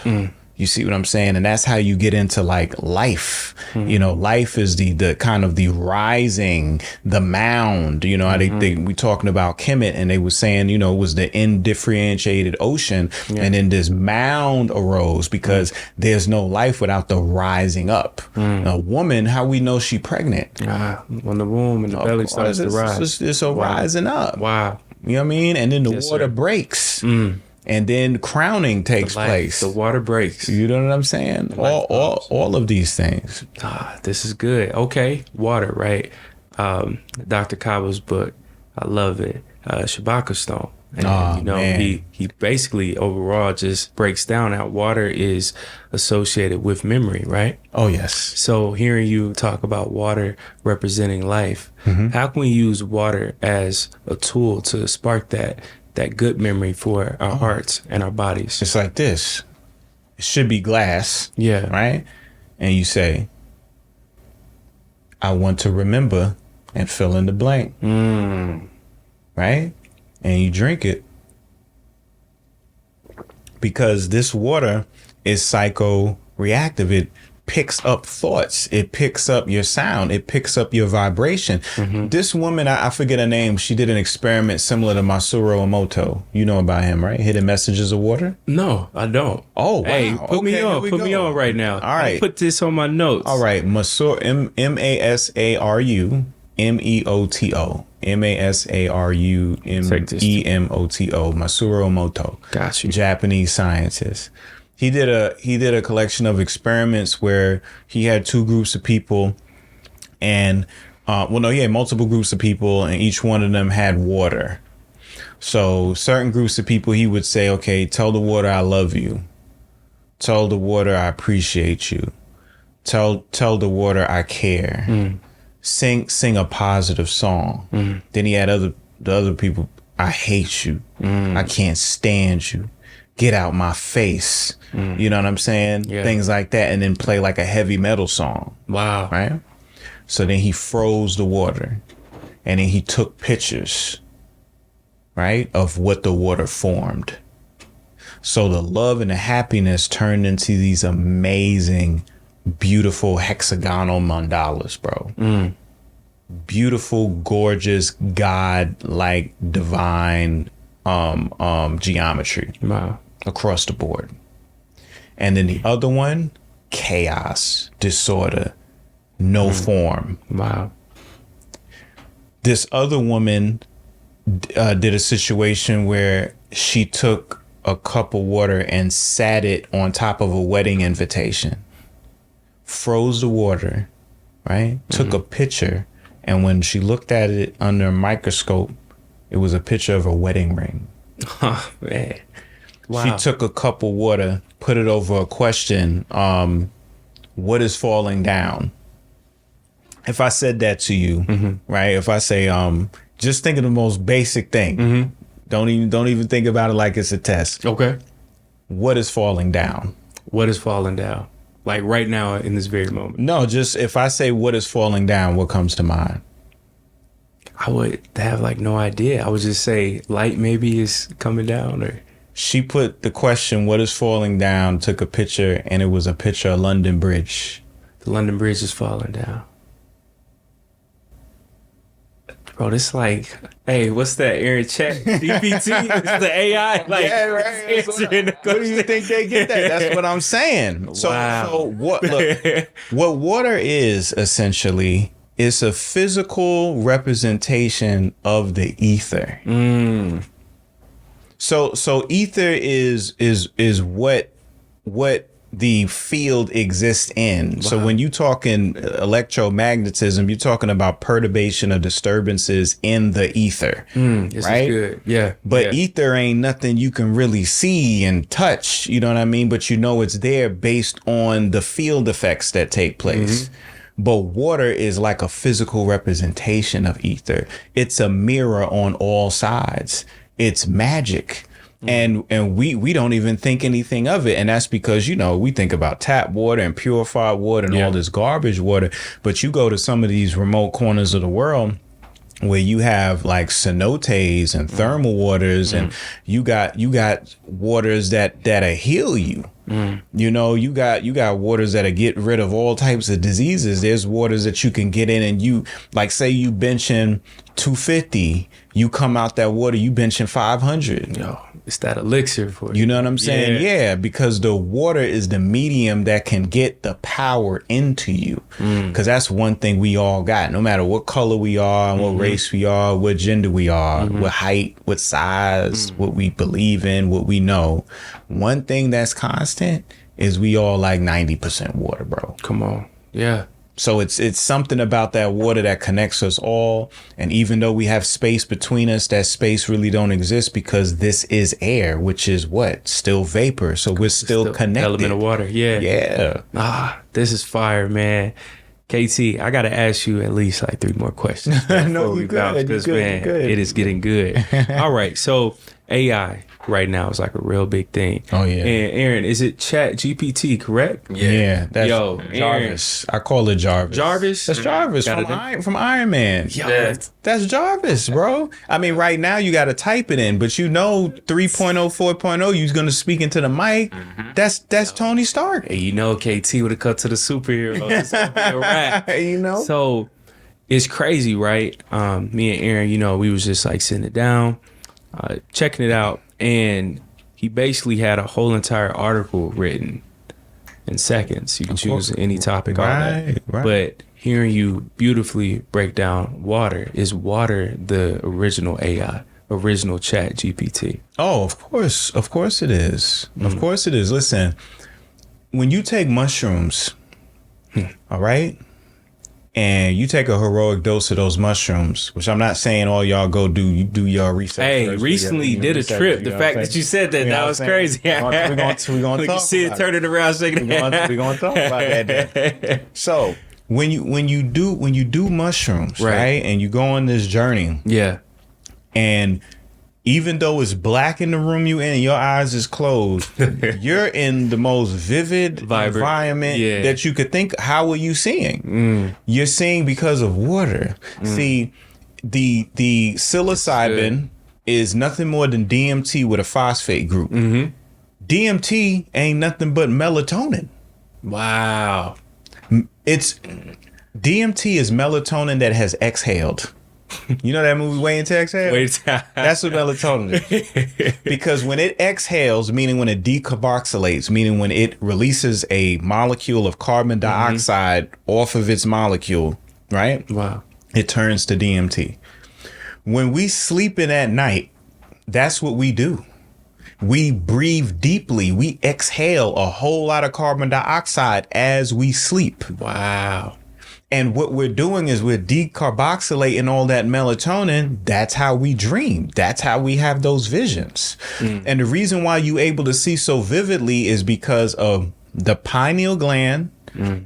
You see what I'm saying? And that's how you get into like life. You know, life is the kind of the rising, the mound. You know, how we talking about Kemet, and they were saying, you know, it was the indifferentiated ocean, and then this mound arose because there's no life without the rising up. A woman, how we know she pregnant? When the womb and the belly starts to rise. It's a rising up. Wow. You know what I mean? And then the water breaks. And then crowning takes place. The water breaks. You know what I'm saying? All of these things. This is good. Okay, water, right? Dr. Kaba's book, I love it. Shabaka Stone. And, you know, man. he basically overall just breaks down how water is associated with memory, right? Oh, yes. So hearing you talk about water representing life, how can we use water as a tool to spark that good memory for our hearts and our bodies? It's like this. It should be glass. Yeah. Right? And you say, I want to remember, and fill in the blank. Right? And you drink it. Because this water is psychoreactive. It picks up thoughts. It picks up your sound. It picks up your vibration. This woman, I forget her name, she did an experiment similar to Masaru Emoto. You know about him, right? Hidden Messages of Water? No, I don't. Oh, wow. Hey, put me on right now. All right. I'll put this on my notes. All right. Masaru, Masaru Meoto. Masaru Memoto. Masaru Emoto. Got you. Japanese scientist. He did a collection of experiments where he had two groups of people, and he had multiple groups of people, and each one of them had water. So certain groups of people, he would say, okay, tell the water I love you. Tell the water I appreciate you. Tell the water I care. Sing a positive song. Then he had the other people, I hate you. I can't stand you. Get out my face. You know what I'm saying? Yeah. Things like that. And then play like a heavy metal song. Wow. Right? So then he froze the water, and then he took pictures, right, of what the water formed. So the love and the happiness turned into these amazing, beautiful hexagonal mandalas, bro. Beautiful, gorgeous, God-like, divine geometry. Wow. Across the board. And then the other one, chaos, disorder, no form. Wow. This other woman did a situation where she took a cup of water and sat it on top of a wedding invitation, froze the water, right? Took a picture, and when she looked at it under a microscope, it was a picture of a wedding ring. Oh, man. Wow. She took a cup of water, put it over a question, what is falling down? If I said that to you, right? If I say, just think of the most basic thing. Don't even think about it like it's a test. Okay. What is falling down? What is falling down? Like right now in this very moment. No, just if I say what is falling down, what comes to mind? I would have like no idea. I would just say light maybe is coming down or. She put the question, what is falling down, took a picture, and it was a picture of London Bridge. The London Bridge is falling down. Bro, this like, hey, what's that, Aaron? Chat GPT? It's the AI. Like, yeah, right. What do you think they get that? That's what I'm saying. So what? Look, what water is essentially is a physical representation of the ether. So ether is what the field exists in. Wow. So when you talking electromagnetism, you're talking about perturbation or disturbances in the ether, this right? Is good. Yeah. But ether ain't nothing you can really see and touch. You know what I mean? But you know it's there based on the field effects that take place. But water is like a physical representation of ether. It's a mirror on all sides. It's magic. And we don't even think anything of it. And that's because, you know, we think about tap water and purified water and all this garbage water. But you go to some of these remote corners of the world where you have like cenotes and thermal waters and you got waters that'll heal you. You know, you got waters that'll get rid of all types of diseases. There's waters that you can get in and you like, say you benching 250, you come out that water, you benching 500. Yo, it's that elixir for you. You know what I'm saying? Yeah, because the water is the medium that can get the power into you. Because that's one thing we all got. No matter what color we are, what race we are, what gender we are, what height, what size, what we believe in, what we know. One thing that's constant is we all like 90% water, bro. Come on. Yeah. So it's something about that water that connects us all. And even though we have space between us, that space really don't exist because this is air, which is what? Still vapor. So we're still connected. Element of water. Yeah. Yeah. This is fire, man. KT, I got to ask you at least like 3 more questions. No, you good. Because, man, it is getting good. All right. So AI right now is like a real big thing. Oh, yeah. And Aaron, is it Chat GPT, correct? Yeah. That's Jarvis. I call it Jarvis. Jarvis? That's Jarvis from Iron Man. Yo, that's Jarvis, bro. I mean, right now you got to type it in, but you know 3.0, 4.0, you're going to speak into the mic. That's Tony Stark. Hey, you know, KT would have cut to the superhero. It's gonna be a wrap. You know? So it's crazy, right? Me and Aaron, you know, we was just like sitting it down, checking it out. And he basically had a whole entire article written in seconds. You can choose any topic on that. Right. But hearing you beautifully break down water, is water the original AI, original Chat GPT? Oh, of course. Of course it is. Of course it is. Listen, when you take mushrooms, all right, and you take a heroic dose of those mushrooms, which I'm not saying all y'all go do your research. Hey, recently did a trip. The fact that you said that was crazy. We're gonna talk. You see it turning around, shaking it. We're gonna talk about that. So when you do mushrooms, right, and you go on this journey, and even though it's black in the room you in, your eyes is closed, you're in the most vivid environment that you could think. How are you seeing? You're seeing because of water. See, the psilocybin is nothing more than DMT with a phosphate group. DMT ain't nothing but melatonin. Wow. It's DMT is melatonin that has exhaled. You know that movie Waiting to Exhale? That's what melatonin is. Because when it exhales, meaning when it decarboxylates, meaning when it releases a molecule of carbon dioxide off of its molecule, right? Wow. It turns to DMT. When we sleep in at night, that's what we do. We breathe deeply. We exhale a whole lot of carbon dioxide as we sleep. Wow. And what we're doing is we're decarboxylating all that melatonin. That's how we dream. That's how we have those visions. And the reason why you're able to see so vividly is because of the pineal gland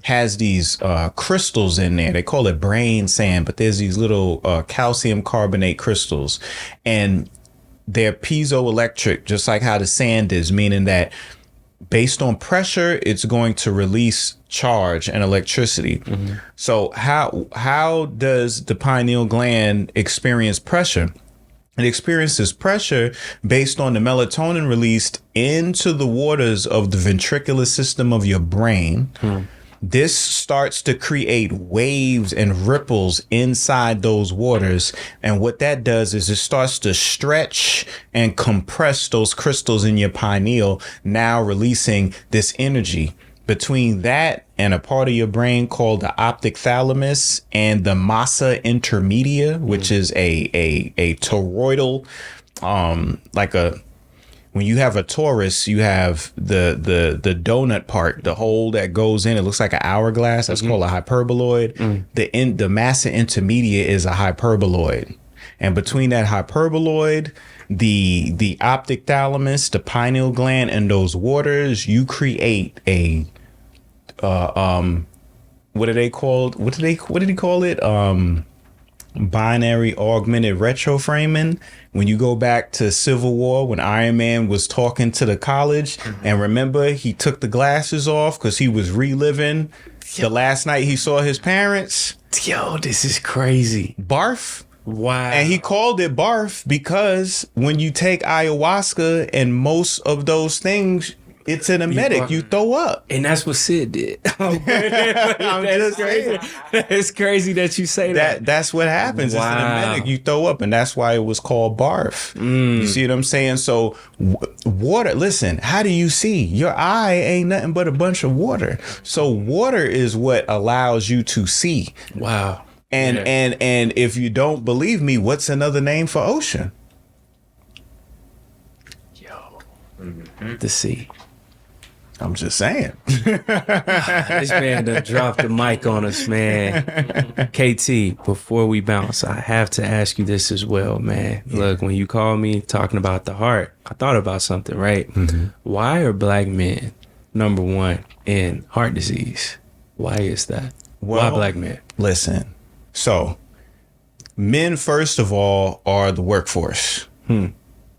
has these crystals in there. They call it brain sand, but there's these little calcium carbonate crystals. And they're piezoelectric, just like how the sand is, meaning that based on pressure, it's going to release charge and electricity. So how does the pineal gland experience pressure? It experiences pressure based on the melatonin released into the waters of the ventricular system of your brain. This starts to create waves and ripples inside those waters. And what that does is it starts to stretch and compress those crystals in your pineal, now releasing this energy. Between that and a part of your brain called the optic thalamus and the massa intermedia, which is a toroidal, when you have a torus, you have the donut part, the hole that goes in. It looks like an hourglass. That's called a hyperboloid. The massa intermedia is a hyperboloid, and between that hyperboloid, the optic thalamus, the pineal gland, and those waters, you create a what do they call it? What did he call it? Binary augmented retroframing. When you go back to Civil War, when Iron Man was talking to the college, and remember he took the glasses off because he was reliving the last night he saw his parents. Yo, this is crazy. Barf. Wow. And he called it barf because when you take ayahuasca and most of those things, it's an emetic. You throw up. And that's what Sid did. That's crazy. It's crazy that you say that. That's what happens. Wow. It's an emetic. You throw up, and that's why it was called barf. You see what I'm saying? So water, listen, how do you see? Your eye ain't nothing but a bunch of water. So water is what allows you to see. Wow. And if you don't believe me, what's another name for ocean? Yo. The sea. I'm just saying. This man done dropped the mic on us, man. KT, before we bounce, I have to ask you this as well, man. Yeah. Look, when you called me talking about the heart, I thought about something, right? Why are black men number one in heart disease? Why is that? Why black men? Listen, so men, first of all, are the workforce.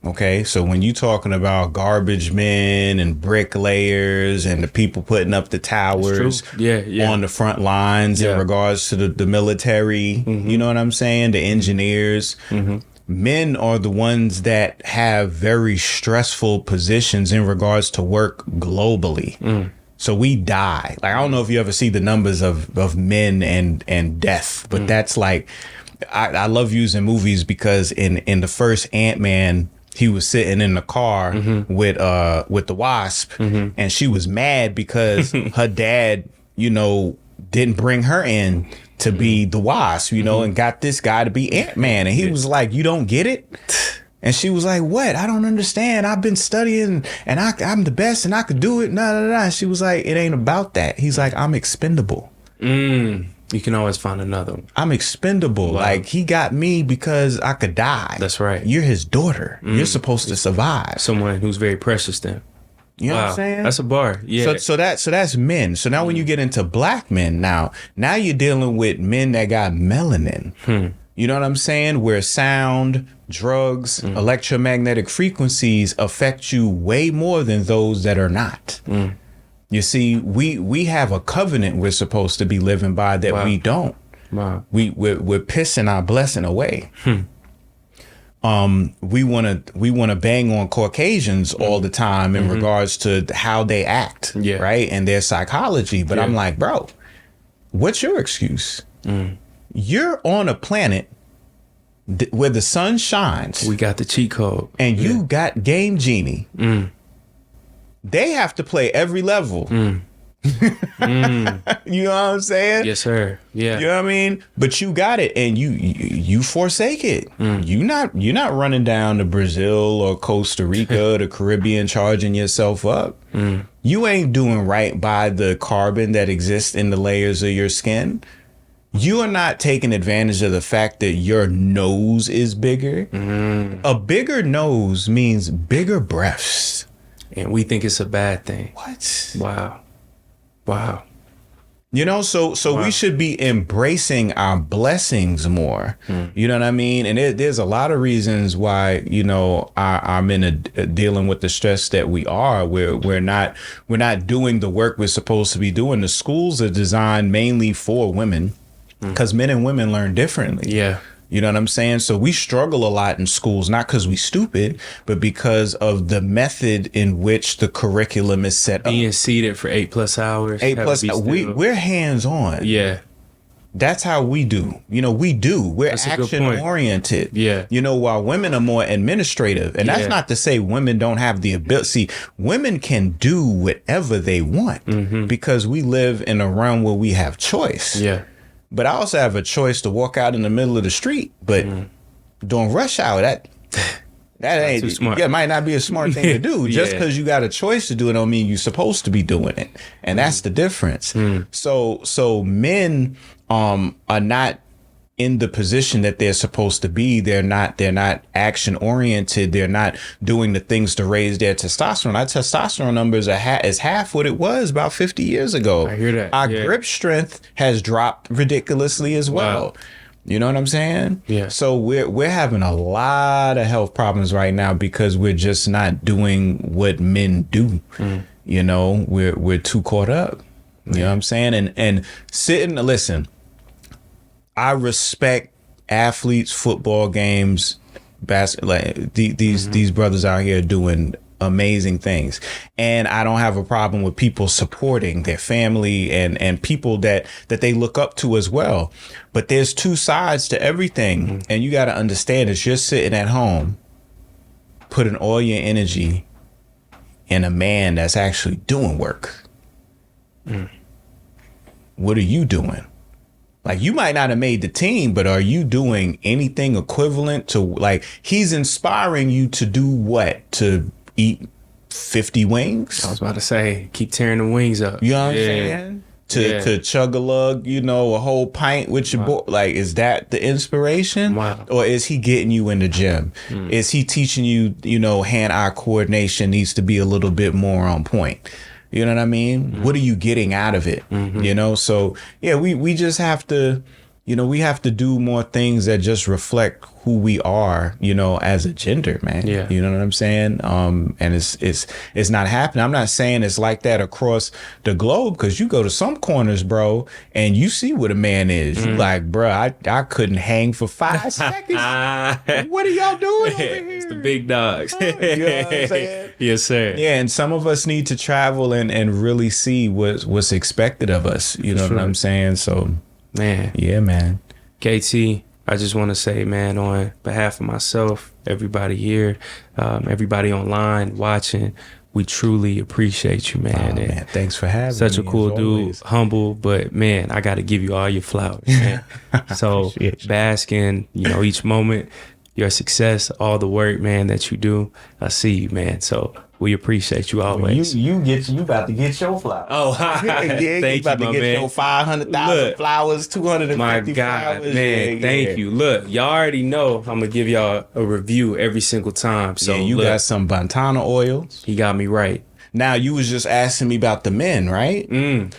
Okay, so when you talking about garbage men and bricklayers and the people putting up the towers on the front lines in regards to the military, you know what I'm saying? The engineers, men are the ones that have very stressful positions in regards to work globally. So we die. Like, I don't know if you ever see the numbers of men and death, but that's like, I love using movies because in the first Ant-Man, he was sitting in the car with the Wasp, and she was mad because her dad, didn't bring her in to be the Wasp, and got this guy to be Ant-Man. And he was like, "You don't get it?" And she was like, "What? I don't understand. I've been studying and I'm the best and I could do it." And she was like, "It ain't about that." He's like, "I'm expendable." You can always find another one. I'm expendable. Wow. Like, he got me because I could die. That's right. You're his daughter. You're supposed to survive. Someone who's very precious then. You know what I'm saying? That's a bar. Yeah. So that's men. So now when you get into black men, now you're dealing with men that got melanin. You know what I'm saying? Where sound, drugs, electromagnetic frequencies affect you way more than those that are not. You see, we have a covenant we're supposed to be living by that we don't. Wow. We're pissing our blessing away. We wanna bang on Caucasians all the time in regards to how they act, right, and their psychology. But I'm like, bro, what's your excuse? You're on a planet where the sun shines. We got the cheat code, and you got Game Genie. They have to play every level You know what I'm saying? Yes, sir. Yeah. You know what I mean? But you got it, and you forsake it. You're not running down to Brazil or Costa Rica or the Caribbean charging yourself up. You ain't doing right by the carbon that exists in the layers of your skin. You are not taking advantage of the fact that your nose is bigger. A bigger nose means bigger breaths. And we think it's a bad thing. What? Wow. You know, so Wow. we should be embracing our blessings more. You know what I mean? And there's a lot of reasons why, you know, our men are dealing with the stress that we are. We're not doing the work we're supposed to be doing. The schools are designed mainly for women because men and women learn differently. Yeah. You know what I'm saying? So we struggle a lot in schools, not because we stupid, but because of the method in which the curriculum is set up. Being seated for 8+ hours. 8+, we're hands on. Yeah. That's how we do. You know, we're That's a good action point. oriented. Yeah. You know, while women are more administrative. And that's Yeah. not to say women don't have the ability. See, women can do whatever they want because we live in a realm where we have choice. Yeah. But I also have a choice to walk out in the middle of the street. But during rush hour, that ain't too smart. Yeah, it might not be a smart thing to do. Just Yeah. because you got a choice to do it don't mean you're supposed to be doing it. And that's the difference. So men are not in the position that they're supposed to be. They're not action oriented. They're not doing the things to raise their testosterone. Our testosterone numbers is half what it was about 50 years ago. I hear that. Our Yeah. grip strength has dropped ridiculously as well. Wow. You know what I'm saying? Yeah. So we're having a lot of health problems right now because we're just not doing what men do. You know, we're too caught up. You know what I'm saying? And listen, I respect athletes, football games, basketball. Like, these brothers out here doing amazing things, and I don't have a problem with people supporting their family and people that they look up to as well. But there's two sides to everything, and you got to understand is you're sitting at home, putting all your energy in a man that's actually doing work. What are you doing? Like, you might not have made the team, but are you doing anything equivalent to, like, he's inspiring you to do what? To eat 50 wings? I was about to say, keep tearing the wings up. You know what I'm saying? To chug a lug, you know, a whole pint with your boy. Like, is that the inspiration? Wow. Or is he getting you in the gym? Is he teaching you, you know, hand-eye coordination needs to be a little bit more on point? You know what I mean? What are you getting out of it? You know? So yeah, we just have to, you know, we have to do more things that just reflect who we are, you know, as a gender, man. Yeah. You know what I'm saying? And it's not happening. I'm not saying it's like that across the globe, because you go to some corners, bro, and you see what a man is. You like, bro, I couldn't hang for 5 seconds. What are y'all doing over here? It's the big dogs. You know what I'm saying? Yes, sir. Yeah, and some of us need to travel and really see what's expected of us. You know what I'm saying? So, Man, yeah, man. KT, I just want to say, man, on behalf of myself, everybody here, everybody online watching, we truly appreciate you, man. Oh, And man, thanks for having me. such a cool as dude, always. humble, but man, I got to give you all your flowers, man. So Appreciate you. bask in, you know, each moment, your success, all the work, man, that you do. I see you, man. So we appreciate you always. You about to get your flowers. Oh, yeah, you thank about you, to my get man. your 500,000 Look, flowers, 250 My God, flowers. man, Yeah, thank yeah. you. Look, y'all already know I'm gonna give y'all a review every single time. So yeah, you look, got some Bantana oils. he got me right. Now, you was just asking me about the men, right?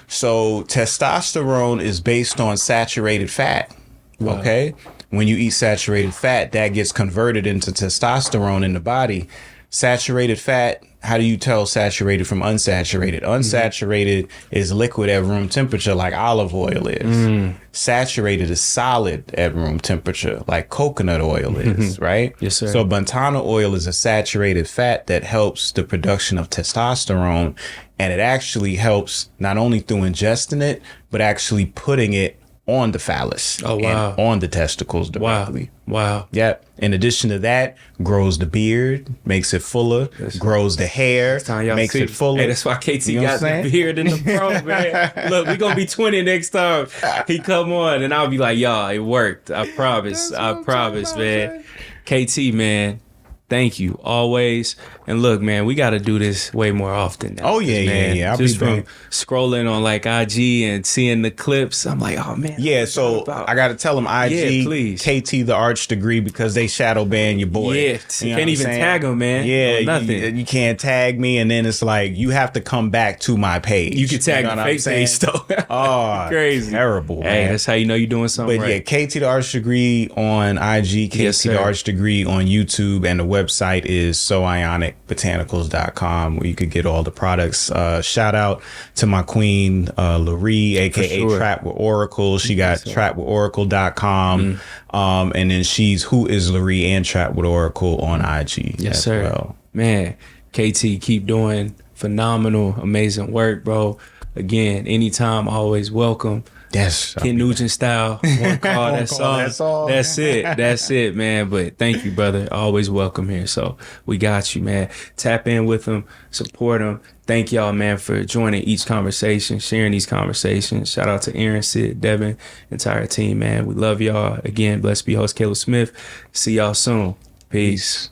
So testosterone is based on saturated fat. Okay? When you eat saturated fat, that gets converted into testosterone in the body. Saturated fat, how do you tell saturated from unsaturated? Unsaturated is liquid at room temperature, like olive oil is. Saturated is solid at room temperature, like coconut oil is, right? Yes, sir. So Bantana oil is a saturated fat that helps the production of testosterone, and it actually helps not only through ingesting it, but actually putting it on the phallus. Oh, wow. And on the testicles directly. Wow. Yep. In addition to that, grows the beard, makes it fuller, grows the hair, makes it fuller. Hey, that's why KT You know got the beard in the pro, man. Look, we gonna be 20 next time he come on, and I'll be like, y'all, it worked. I promise. I promise, man. KT, man. Thank you always. And look, man, we got to do this way more often now. Oh, yeah, man, yeah. Just from scrolling on like IG and seeing the clips, I'm like, oh, man. Yeah, so I got to tell them IG, yeah, please. KT the Arch Degree, because they shadow ban your boy. Yeah, you can't even tag him, man. Yeah, nothing. You can't tag me, and then it's like, you have to come back to my page. You can tag the fake page, though. Oh, crazy. Terrible, Hey, man. that's how you know you're doing something right. But yeah, KT the Arch Degree on IG, KT the Arch Degree on YouTube, and the website is soionicbotanicals.com, where you could get all the products. Shout out to my queen, Laree, aka Trap with Oracle. She got trapwithoracle.com. And then she's Who is Laree and Trap with Oracle on IG. Yes, sir. Well. Man, KT, keep doing phenomenal, amazing work, bro. Again, anytime, always welcome. Yes. Ken Nugent style. One call, that's all. That's it, man. But thank you, brother. Always welcome here. So we got you, man. Tap in with them, support them. Thank y'all, man, for joining each conversation, sharing these conversations. Shout out to Aaron, Sid, Devin, entire team, man. We love y'all. Again, blessed be host Caleb Smith. See y'all soon. Peace.